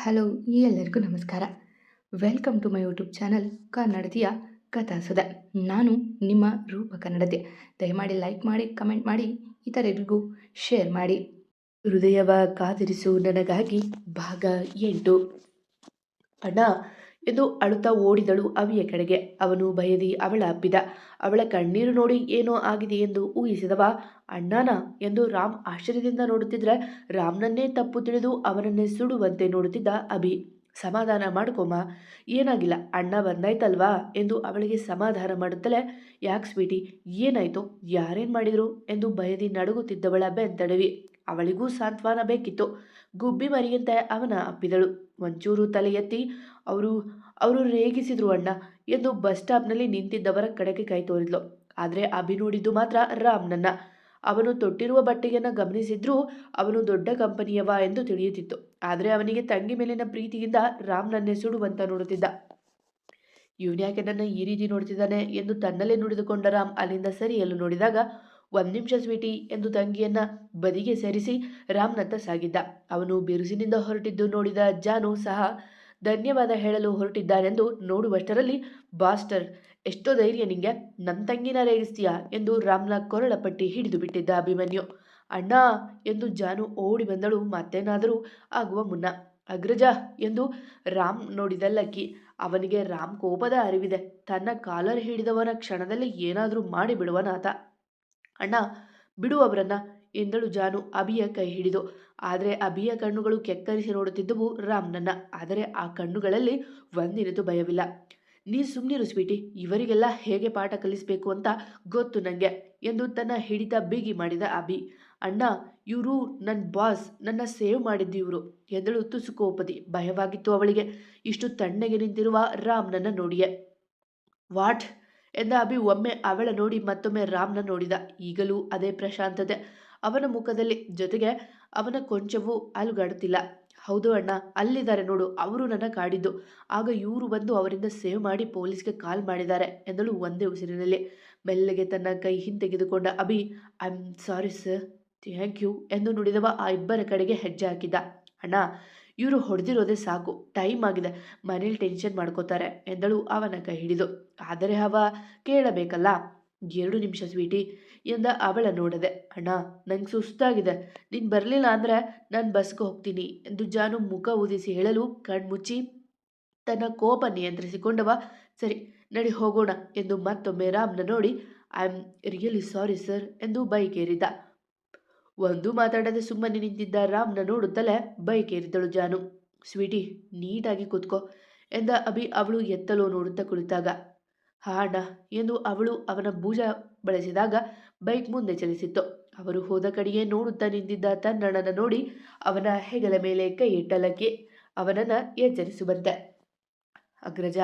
Hello ಎಲ್ಲರಿಗೂ ನಮಸ್ಕಾರ. Welcome to my YouTube channel ಕನ್ನಡತಿಯ ಕಥಾಸುಧೆ. ನಾನು ನಿಮ್ಮ ರೂಪ ಕನ್ನಡತೆ. ದಯಮಾಡಿ ಲೈಕ್ ಮಾಡಿ, ಕಮೆಂಟ್ ಮಾಡಿ, ಇತರರಿಗೂ ಶೇರ್ ಮಾಡಿ. ಹೃದಯವ ಕಾದಿರಿಸು ನನಗಾಗಿ ಭಾಗ 8. ಅಣ್ಣ ಎಂದು ಅಳುತ್ತಾ ಓಡಿದಳು ಅವಿಯ ಕಡೆಗೆ. ಅವನು ಭಯದಿ ಅವಳ ಅಪ್ಪಿದ. ಅವಳ ಕಣ್ಣೀರು ನೋಡಿ ಏನೋ ಆಗಿದೆ ಎಂದು ಊಹಿಸಿದವ. ಅಣ್ಣನ ಎಂದು ರಾಮ್ ಆಶ್ಚರ್ಯದಿಂದ ನೋಡುತ್ತಿದ್ರೆ, ರಾಮ್ನನ್ನೇ ತಪ್ಪು ತಿಳಿದು ಅವನನ್ನೇ ಸುಡುವಂತೆ ನೋಡುತ್ತಿದ್ದ ಅಭಿ. ಸಮಾಧಾನ ಮಾಡ್ಕೊಮ್ಮ, ಏನಾಗಿಲ್ಲ, ಅಣ್ಣ ಬಂದಾಯ್ತಲ್ವಾ ಎಂದು ಅವಳಿಗೆ ಸಮಾಧಾನ ಮಾಡುತ್ತಲೇ, ಯಾಕೆ ಸ್ವೀಟಿ, ಏನಾಯ್ತು, ಯಾರೇನು ಮಾಡಿದ್ರು ಎಂದು ಭಯದಿ ನಡುಗುತ್ತಿದ್ದವಳ ಬೆಂತಡವಿ. ಅವಳಿಗೂ ಸಾಂತ್ವನ ಬೇಕಿತ್ತು. ಗುಬ್ಬಿ ಮರಿಯಂತೆ ಅವನ ಅಪ್ಪಿದಳು. ಒಂಚೂರು ತಲೆ ಎತ್ತಿ, ಅವರು ಅವರು ರೇಗಿಸಿದ್ರು ಅಣ್ಣ ಎಂದು ಬಸ್ ಸ್ಟಾಪ್ನಲ್ಲಿ ನಿಂತಿದ್ದವರ ಕಡೆಗೆ ಕೈ ತೋರಿದ್ಲು. ಆದರೆ ಅಭಿ ನೋಡಿದ್ದು ಮಾತ್ರ ರಾಮ್ನನ್ನ. ಅವನು ತೊಟ್ಟಿರುವ ಬಟ್ಟೆಯನ್ನು ಗಮನಿಸಿದ್ರೂ ಅವನು ದೊಡ್ಡ ಕಂಪನಿಯವ ಎಂದು ತಿಳಿಯುತ್ತಿತ್ತು. ಆದರೆ ಅವನಿಗೆ ತಂಗಿ ಮೇಲಿನ ಪ್ರೀತಿಯಿಂದ ರಾಮ್ನನ್ನೇ ಸುಡುವಂತ ನೋಡುತ್ತಿದ್ದ. ಇವನ್ಯಾಕೆ ನನ್ನ ಈ ರೀತಿ ನೋಡ್ತಿದ್ದಾನೆ ಎಂದು ತನ್ನಲ್ಲೇ ನುಡಿದುಕೊಂಡ ರಾಮ್ ಅಲ್ಲಿಂದ ಸರಿಯಲು ನೋಡಿದಾಗ, ಒಂದ್ ನಿಮಿಷ ಸ್ವೀಟಿ ಎಂದು ತಂಗಿಯನ್ನ ಬದಿಗೆ ಸೇರಿಸಿ ರಾಮ್ನತ್ತ ಸಾಗಿದ್ದ. ಅವನು ಬಿರುಸಿನಿಂದ ಹೊರಟಿದ್ದು ನೋಡಿದ ಜಾನು ಸಹ ಧನ್ಯವಾದ ಹೇಳಲು ಹೊರಟಿದ್ದಾನೆಂದು ನೋಡುವಷ್ಟರಲ್ಲಿ, ಬಾಸ್ಟರ್, ಎಷ್ಟೋ ಧೈರ್ಯ ನಿಂಗೆ, ನನ್ನ ತಂಗಿನ ರೇಗಿಸ್ತೀಯಾ ಎಂದು ರಾಮ್ನ ಕೊರಳ ಪಟ್ಟಿ ಹಿಡಿದು ಬಿಟ್ಟಿದ್ದ ಅಭಿಮನ್ಯು. ಅಣ್ಣ ಎಂದು ಜಾನು ಓಡಿ ಬಂದಳು ಮತ್ತೇನಾದರೂ ಆಗುವ ಮುನ್ನ. ಅಗ್ರಜ ಎಂದು ರಾಮ್ ನೋಡಿದ ಲಕ್ಕಿ. ಅವನಿಗೆ ರಾಮ್ ಕೋಪದ ಅರಿವಿದೆ. ತನ್ನ ಕಾಲರ್ ಹಿಡಿದವನ ಕ್ಷಣದಲ್ಲಿ ಏನಾದರೂ ಮಾಡಿಬಿಡುವನಾತ. ಅಣ್ಣ ಬಿಡು ಅವರನ್ನ ಎಂದಳು ಜಾನು ಅಭಿಯ ಕೈ ಹಿಡಿದು. ಆದರೆ ಅಭಿಯ ಕಣ್ಣುಗಳು ಕೆಕ್ಕರಿಸಿ ನೋಡುತ್ತಿದ್ದವು ರಾಮ್ನನ್ನ. ಆದರೆ ಆ ಕಣ್ಣುಗಳಲ್ಲಿ ಒಂದಿನಿತು ಭಯವಿಲ್ಲ. ನೀ ಸುಮ್ಮನಿರು ಸ್ವೀಟಿ, ಇವರಿಗೆಲ್ಲ ಹೇಗೆ ಪಾಠ ಕಲಿಸಬೇಕು ಅಂತ ಗೊತ್ತು ನನಗೆ ಎಂದು ತನ್ನ ಹಿಡಿತ ಬಿಗಿ ಮಾಡಿದ ಅಭಿ. ಅಣ್ಣ, ಇವರು ನನ್ನ ಬಾಸ್, ನನ್ನ ಸೇವ್ ಮಾಡಿದ್ದು ಇವರು ಎಂದಳು ತುಸು ಕೋಪದಿ. ಭಯವಾಗಿತ್ತು ಅವಳಿಗೆ, ಇಷ್ಟು ತಣ್ಣಗೆ ನಿಂತಿರುವ ರಾಮ್ನನ್ನ ನೋಡಿಯೇ. ವಾಟ್ ಎಂದ ಅಭಿ ಒಮ್ಮೆ ಅವಳ ನೋಡಿ ಮತ್ತೊಮ್ಮೆ ರಾಮ್ನ ನೋಡಿದ. ಈಗಲೂ ಅದೇ ಪ್ರಶಾಂತತೆ ಅವನ ಮುಖದಲ್ಲಿ, ಜೊತೆಗೆ ಅವನ ಕೊಂಚವೂ ಅಲುಗಾಡುತ್ತಿಲ್ಲ. ಹೌದು ಅಣ್ಣ, ಅಲ್ಲಿದ್ದಾರೆ ನೋಡು, ಅವರು ನನ್ನ ಕಾಡಿದ್ದು. ಆಗ ಇವರು ಬಂದು ಅವರಿಂದ ಸೇವ್ ಮಾಡಿ ಪೊಲೀಸ್ಗೆ ಕಾಲ್ ಮಾಡಿದ್ದಾರೆ ಎಂದಳು ಒಂದೇ ಉಸಿರಿನಲ್ಲಿ. ಮೆಲ್ಲಗೆ ತನ್ನ ಕೈ ಹಿಂತೆಗೆದುಕೊಂಡ Abhi, I am sorry sir, thank you ಎಂದು ನುಡಿದವ ಆ ಇಬ್ಬರ ಕಡೆಗೆ ಹೆಜ್ಜೆ ಹಾಕಿದ್ದ. ಅಣ್ಣ, ಇವರು ಹೊಡೆದಿರೋದೇ ಸಾಕು, ಟೈಮ್ ಆಗಿದೆ, ಮನೇಲಿ ಟೆನ್ಷನ್ ಮಾಡ್ಕೋತಾರೆ ಎಂದಳು ಅವನ ಕೈ ಹಿಡಿದು. ಆದರೆ ಅವ ಕೇಳಬೇಕಲ್ಲ. 2 ನಿಮಿಷ ಸ್ವೀಟಿ ಎಂದ ಅವಳ ನೋಡದೆ. ಅಣ್ಣ, ನಂಗೆ ಸುಸ್ತಾಗಿದೆ, ನೀನು ಬರಲಿಲ್ಲ ಅಂದರೆ ನಾನು ಬಸ್ಗೆ ಹೋಗ್ತೀನಿ ಎಂದು ಜಾನು ಮುಖ ಊದಿಸಿ ಹೇಳಲು ಕಣ್ಮುಚ್ಚಿ ತನ್ನ ಕೋಪ ನಿಯಂತ್ರಿಸಿಕೊಂಡವ. ಸರಿ ನಡಿ ಹೋಗೋಣ ಎಂದು ಮತ್ತೊಮ್ಮೆ ರಾಮ್ನ ನೋಡಿ, I am really sorry sir ಎಂದು ಬೈಕೇರಿದ್ದ. ಒಂದು ಮಾತಾಡದೆ ಸುಮ್ಮನೆ ನಿಂತಿದ್ದ ರಾಮ್ನ ನೋಡುತ್ತಲೇ ಬೈಕೇರಿದಳು ಜಾನು. ಸ್ವೀಟಿ, ನೀಟಾಗಿ ಕೂತ್ಕೋ ಎಂದ ಅಭಿ ಅವಳು ಎತ್ತಲು ನೋಡುತ್ತಾ ಕುಳಿತಾಗ. ಹಾ ಅಣ್ಣ ಎಂದು ಅವಳು ಅವನ ಭುಜ ಬಳಸಿದಾಗ ಬೈಕ್ ಮುಂದೆ ಚಲಿಸಿತ್ತು. ಅವರು ಹೋದ ಕಡೆಯೇ ನೋಡುತ್ತಾ ನಿಂತಿದ್ದ ತನ್ನಣ್ಣನ ನೋಡಿ ಅವನ ಹೆಗಲ ಮೇಲೆ ಕೈ ಇಟ್ಟಲಕ್ಕೆ ಅವನನ್ನ ಎಚ್ಚರಿಸುವಂತೆ. ಅಗ್ರಜ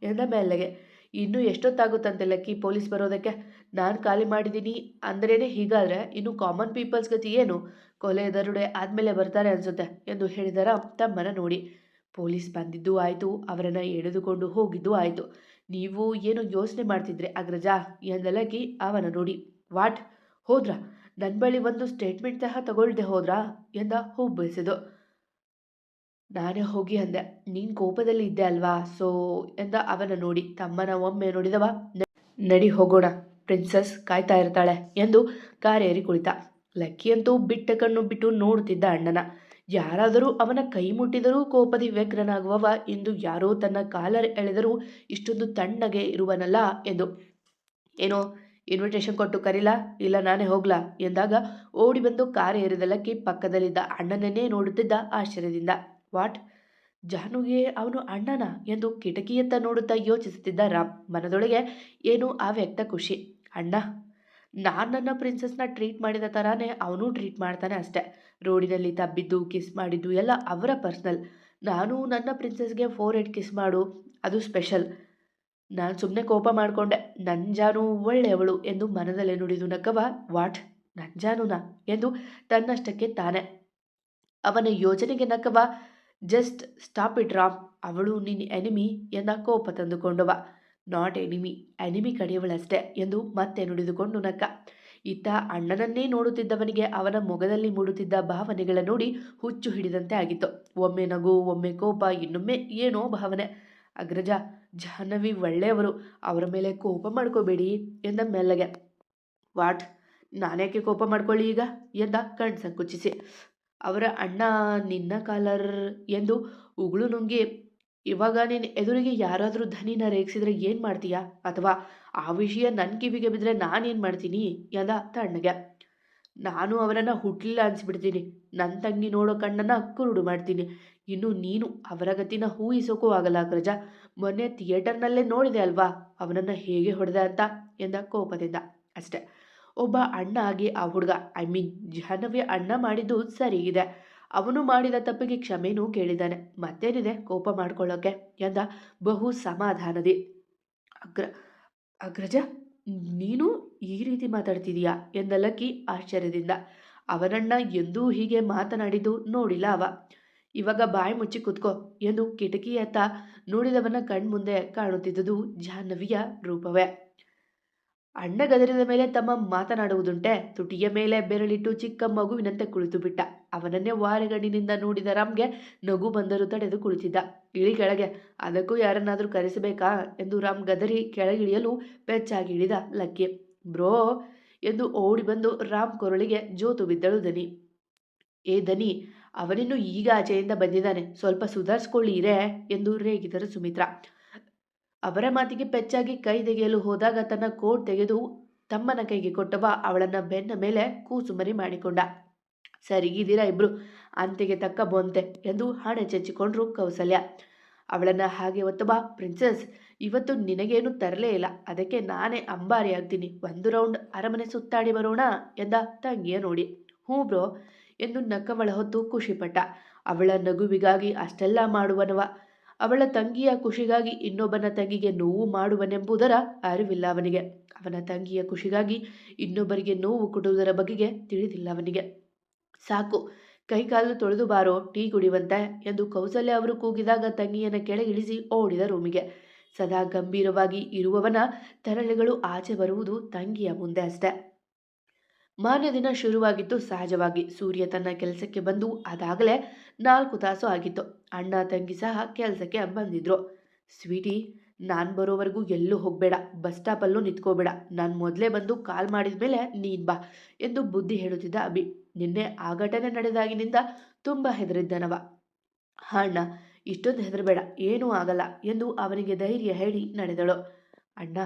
ಎಂದ ಮೆಲ್ಲಗೆ. ಇನ್ನೂ ಎಷ್ಟೊತ್ತಾಗುತ್ತಂತೆ ಲಕ್ಕಿ ಪೊಲೀಸ್ ಬರೋದಕ್ಕೆ? ನಾನು ಖಾಲಿ ಮಾಡಿದ್ದೀನಿ ಅಂದ್ರೇನೆ ಹೀಗಾದರೆ ಇನ್ನು ಕಾಮನ್ ಪೀಪಲ್ಸ್ ಗತಿ ಏನು? ಕೊಲೆ ದರೋಡೆ ಆದಮೇಲೆ ಬರ್ತಾರೆ ಅನ್ಸುತ್ತೆ ಎಂದು ಹೇಳಿದ ರಾಮ್ ತಮ್ಮನ ನೋಡಿ. ಪೊಲೀಸ್ ಬಂದಿದ್ದೂ ಆಯಿತು, ಅವರನ್ನು ಎಳೆದುಕೊಂಡು ಹೋಗಿದ್ದೂ ಆಯಿತು. ನೀವು ಏನು ಯೋಚನೆ ಮಾಡ್ತಿದ್ರೆ ಅಗ್ರಜ ಎಂದ ಲಕ್ಕಿ ಅವನ ನೋಡಿ. ವಾಟ್, ಹೋದ್ರಾ? ನನ್ನ ಬಳಿ ಒಂದು ಸ್ಟೇಟ್ಮೆಂಟ್ ಸಹ ತಗೊಳ್ದೆ ಹೋದ್ರಾ ಎಂದ ಹುಬ್ಬಿಸಿದು. ನಾನೇ ಹೋಗಿ ಅಂದೆ, ನೀನು ಕೋಪದಲ್ಲಿ ಇದ್ದೆ ಅಲ್ವಾ, ಸೊ ಎಂದ ಅವನ ನೋಡಿ. ತಮ್ಮನ ಒಮ್ಮೆ ನೋಡಿದವ. ನಡಿ ಹೋಗೋಣ, ಪ್ರಿನ್ಸಸ್ ಕಾಯ್ತಾ ಇರ್ತಾಳೆ ಎಂದು ಕಾರೇರಿ ಕುಳಿತ. ಲಕ್ಕಿಯಂತೂ ಬಿಟ್ಟ ಕಣ್ಣು ಬಿಟ್ಟು ನೋಡುತ್ತಿದ್ದ ಅಣ್ಣನ. ಯಾರಾದರೂ ಅವನ ಕೈ ಮುಟ್ಟಿದರೂ ಕೋಪದಿ ವ್ಯಗ್ರನಾಗುವವ ಎಂದು ಯಾರೋ ತನ್ನ ಕಾಲರ್ ಎಳೆದರೂ ಇಷ್ಟೊಂದು ತಣ್ಣಗೆ ಇರುವನಲ್ಲ ಎಂದು. ಏನೋ ಇನ್ವಿಟೇಷನ್ ಕೊಟ್ಟು ಕರೀಲಾ, ಇಲ್ಲ ನಾನೇ ಹೋಗ್ಲಾ ಎಂದಾಗ ಓಡಿ ಬಂದು ಕಾರ್ ಏರಿದ ಲಕ್ಕಿ ಪಕ್ಕದಲ್ಲಿದ್ದ ಅಣ್ಣನನ್ನೇ ನೋಡುತ್ತಿದ್ದ ಆಶ್ಚರ್ಯದಿಂದ. ವಾಟ್, ಜಾನುಗೆ ಅವನು ಅಣ್ಣನ ಎಂದು ಕಿಟಕಿಯತ್ತ ನೋಡುತ್ತಾ ಯೋಚಿಸುತ್ತಿದ್ದ ರಾಮ್. ಮನದೊಳಗೆ ಏನೋ ಅವ್ಯಕ್ತ ಖುಷಿ. ಅಣ್ಣ, ನಾನು ನನ್ನ ಪ್ರಿನ್ಸಸ್ನ ಟ್ರೀಟ್ ಮಾಡಿದ ಥರನೇ ಅವನು ಟ್ರೀಟ್ ಮಾಡ್ತಾನೆ ಅಷ್ಟೆ. ರೋಡಿನಲ್ಲಿ ತಬ್ಬಿದ್ದು ಕಿಸ್ ಮಾಡಿದ್ದು ಎಲ್ಲ ಅವರ ಪರ್ಸ್ನಲ್. ನಾನು ನನ್ನ ಪ್ರಿನ್ಸಸ್ಗೆ 4 ಕಿಸ್ ಮಾಡು, ಅದು ಸ್ಪೆಷಲ್. ನಾನು ಸುಮ್ಮನೆ ಕೋಪ ಮಾಡಿಕೊಂಡೆ. ನನ್ನ ಜಾನು ಒಳ್ಳೆಯವಳು ಎಂದು ಮನದಲ್ಲೇ ನುಡಿದು ನಕ್ಕವ. ವಾಟ್, ನನ್ನ ಜಾನುನಾ ಎಂದು ತನ್ನಷ್ಟಕ್ಕೆ ತಾನೆ ಅವನ ಯೋಚನೆಗೆ ನಕ್ಕವ. ಜಸ್ಟ್ ಸ್ಟಾಪ್ ಇಟ್ ರಾಮ್, ಅವಳು ನಿನ್ನ ಎನಿಮಿ ಎಂದ ಕೋಪ ತಂದುಕೊಂಡವ. ನಾಟ್ ಎನಿಮಿ, ಎನಿಮಿ ಕಡೆಯವಳಷ್ಟೆ ಎಂದು ಮತ್ತೆ ನುಡಿದುಕೊಂಡು ನಕ್ಕ. ಇತ್ತ ಅಣ್ಣನನ್ನೇ ನೋಡುತ್ತಿದ್ದವನಿಗೆ ಅವನ ಮೊಗದಲ್ಲಿ ಮೂಡುತ್ತಿದ್ದ ಭಾವನೆಗಳ ನೋಡಿ ಹುಚ್ಚು ಹಿಡಿದಂತೆ ಆಗಿತ್ತು. ಒಮ್ಮೆ ನಗು, ಒಮ್ಮೆ ಕೋಪ, ಇನ್ನೊಮ್ಮೆ ಏನೋ ಭಾವನೆ. ಅಗ್ರಜ, ಜಾಹ್ನವಿ ಒಳ್ಳೆಯವರು, ಅವರ ಮೇಲೆ ಕೋಪ ಮಾಡ್ಕೋಬೇಡಿ ಎಂದ ಮೆಲ್ಲಗೆ. ವಾಟ್? ನಾನ್ಯಾಕೆ ಕೋಪ ಮಾಡ್ಕೊಳ್ಳಿ ಈಗ ಎಂದ ಕಣ್ ಸಂಕುಚಿಸಿ. ಅವರ ಅಣ್ಣ ನಿನ್ನ ಕಾಲರ್ ಎಂದು ಉಗುಳು ನುಂಗಿ, ಇವಾಗ ನಿನ್ನ ಎದುರಿಗೆ ಯಾರಾದರೂ ಧನಿನ ರೇಗಿಸಿದ್ರೆ ಏನು ಮಾಡ್ತೀಯಾ? ಅಥವಾ ಆ ವಿಷಯ ನನ್ನ ಕಿವಿಗೆ ಬಿದ್ದರೆ ನಾನೇನು ಮಾಡ್ತೀನಿ ಎಂದ ತಣ್ಣಗೆ. ನಾನು ಅವರನ್ನು ಹುಟ್ಟಲಿಲ್ಲ ಅನ್ಸ್ಬಿಡ್ತೀನಿ. ನನ್ನ ತಂಗಿ ನೋಡೋ ಕಣ್ಣನ್ನು ಕುರುಡು ಮಾಡ್ತೀನಿ. ಇನ್ನು ನೀನು ಅವರ ಗತಿನ ಊಹಿಸೋಕ್ಕೂ ಆಗಲ್ಲ ಅಗ್ರಜ. ಮೊನ್ನೆ ಥಿಯೇಟರ್ನಲ್ಲೇ ನೋಡಿದೆ ಅಲ್ವಾ ಅವನನ್ನು ಹೇಗೆ ಹೊಡೆದ ಅಂತ ಎಂದ ಕೋಪದಿಂದ. ಅಷ್ಟೆ, ಒಬ್ಬ ಅಣ್ಣ ಆಗಿ ಆ ಹುಡುಗ, ಐ ಮೀನ್ ಜಾಹ್ನವಿ ಅಣ್ಣ ಮಾಡಿದ್ದು ಸರಿ ಇದೆ. ಅವನು ಮಾಡಿದ ತಪ್ಪಿಗೆ ಕ್ಷಮೆನೂ ಕೇಳಿದ್ದಾನೆ. ಮತ್ತೇನಿದೆ ಕೋಪ ಮಾಡ್ಕೊಳ್ಳೋಕೆ ಎಂದ ಬಹು ಸಮಾಧಾನದಿ. ಅಗ್ರ ಅಗ್ರಜ, ನೀನು ಈ ರೀತಿ ಮಾತಾಡ್ತಿದೀಯಾ ಎಂದ ಲಕ್ಕಿ ಆಶ್ಚರ್ಯದಿಂದ. ಅವನಣ್ಣ ಎಂದೂ ಹೀಗೆ ಮಾತನಾಡಿದ್ದು ನೋಡಿಲ್ಲ ಅವ. ಇವಾಗ ಬಾಯಿ ಮುಚ್ಚಿ ಕುತ್ಕೋ ಎಂದು ಕಿಟಕಿಯತ್ತ ನೋಡಿದವನ ಕಣ್ಮುಂದೆ ಕಾಣುತ್ತಿದ್ದುದು ಜಾಹ್ನವಿಯ ರೂಪವೇ. ಅಣ್ಣ ಗದರಿದ ಮೇಲೆ ತಮ್ಮ ಮಾತನಾಡುವುದುಂಟೆ? ತುಟಿಯ ಮೇಲೆ ಬೆರಳಿಟ್ಟು ಚಿಕ್ಕ ಮಗುವಿನಂತೆ ಕುಳಿತು ಬಿಟ್ಟ. ಅವನನ್ನೇ ವಾರೆಗಣ್ಣಿನಿಂದ ನೋಡಿದ ರಾಮ್ಗೆ ನಗು ಬಂದರೂ ತಡೆದು ಕುಳಿತಿದ್ದ. ಇಳಿ ಕೆಳಗೆ, ಅದಕ್ಕೂ ಯಾರನ್ನಾದರೂ ಕರೆಸಬೇಕಾ ಎಂದು ರಾಮ್ ಗದರಿ ಕೆಳಗಿಳಿಯಲು ಪೆಚ್ಚಾಗಿ ಇಳಿದ ಲಕ್ಕಿ. ಬ್ರೋ ಎಂದು ಓಡಿ ಬಂದು ರಾಮ್ ಕೊರಳಿಗೆ ಜೋತು ಬಿದ್ದಳು ದನಿ. ಏ ದನಿ, ಅವನಿನ್ನು ಈಗ ಆಚೆಯಿಂದ ಬಂದಿದ್ದಾನೆ, ಸ್ವಲ್ಪ ಸುಧಾರಿಸ್ಕೊಳ್ಳಿರೇ ಎಂದು ರೇಗಿದರು ಸುಮಿತ್ರಾ. ಅವರ ಮಾತಿಗೆ ಪೆಚ್ಚಾಗಿ ಕೈ ತೆಗೆಯಲು ಹೋದಾಗ ತನ್ನ ಕೋಟ್ ತೆಗೆದು ತಮ್ಮನ ಕೈಗೆ ಕೊಟ್ಟವ ಅವಳನ್ನ ಬೆನ್ನ ಮೇಲೆ ಕೂಸುಮರಿ ಮಾಡಿಕೊಂಡ. ಸರಿಗಿದ್ದೀರಾ ಇಬ್ರು, ಅಂತೆಗೆ ತಕ್ಕ ಬೊಂತೆ ಎಂದು ಹಣೆ ಚೆಚ್ಚಿಕೊಂಡ್ರು ಕೌಸಲ್ಯ. ಅವಳನ್ನ ಹಾಗೆ ಒತ್ತವ, ಪ್ರಿನ್ಸೆಸ್ ಇವತ್ತು ನಿನಗೇನು ತರಲೇ ಇಲ್ಲ, ಅದಕ್ಕೆ ನಾನೇ ಅಂಬಾರಿ ಆಗ್ತೀನಿ, ಒಂದು ರೌಂಡ್ ಅರಮನೆ ಸುತ್ತಾಡಿ ಬರೋಣ ಎಂದ ತಂಗಿಯ ನೋಡಿ. ಹ್ಞೂ ಬ್ರೋ ಎಂದು ನಕ್ಕವಳ ಹೊತ್ತು ಖುಷಿಪಟ್ಟ. ಅವಳ ನಗುವಿಗಾಗಿ ಅಷ್ಟೆಲ್ಲ ಮಾಡುವನವ. ಅವಳ ತಂಗಿಯ ಖುಷಿಗಾಗಿ ಇನ್ನೊಬ್ಬನ ತಂಗಿಗೆ ನೋವು ಮಾಡುವನೆಂಬುದರ ಅರಿವಿಲ್ಲ ಅವನಿಗೆ. ಅವನ ತಂಗಿಯ ಖುಷಿಗಾಗಿ ಇನ್ನೊಬ್ಬರಿಗೆ ನೋವು ಕೊಡುವುದರ ಬಗೆಗೆ ತಿಳಿದಿಲ್ಲ ಅವನಿಗೆ. ಸಾಕು, ಕೈಕಾಲು ತೊಳೆದು ಬಾರೋ, ಟೀ ಕುಡಿಯುವಂತೆ ಎಂದು ಕೌಸಲ್ಯ ಅವರು ಕೂಗಿದಾಗ ತಂಗಿಯನ್ನ ಕೆಳಗಿಳಿಸಿ ಓಡಿದ ರೂಮಿಗೆ. ಸದಾ ಗಂಭೀರವಾಗಿ ಇರುವವನ ತರಳೆಗಳು ಆಚೆ ಬರುವುದು ತಂಗಿಯ ಮುಂದೆ ಅಷ್ಟೆ. ಮಾನ್ಯ ದಿನ ಶುರುವಾಗಿತ್ತು ಸಹಜವಾಗಿ. ಸೂರ್ಯ ತನ್ನ ಕೆಲಸಕ್ಕೆ ಬಂದು ಅದಾಗಲೇ 4 ತಾಸು ಆಗಿತ್ತು. ಅಣ್ಣ ತಂಗಿ ಸಹ ಕೆಲಸಕ್ಕೆ ಬಂದಿದ್ರು. ಸ್ವೀಟಿ, ನಾನು ಬರೋವರೆಗೂ ಎಲ್ಲೂ ಹೋಗಬೇಡ, ಬಸ್ ಸ್ಟಾಪಲ್ಲೂ ನಿಂತ್ಕೋಬೇಡ, ನಾನು ಮೊದಲೇ ಬಂದು ಕಾಲ್ ಮಾಡಿದ ಮೇಲೆ ನೀನು ಬಾ ಎಂದು ಬುದ್ಧಿ ಹೇಳುತ್ತಿದ್ದ ಅಭಿ. ನಿನ್ನೆ ಆ ಘಟನೆ ನಡೆದಾಗಿನಿಂದ ತುಂಬ ಹೆದರಿದ್ದನವ. ಅಣ್ಣ, ಇಷ್ಟೊಂದು ಹೆದರಬೇಡ, ಏನೂ ಆಗಲ್ಲ ಎಂದು ಅವನಿಗೆ ಧೈರ್ಯ ಹೇಳಿ ನಡೆದಳು. ಅಣ್ಣ,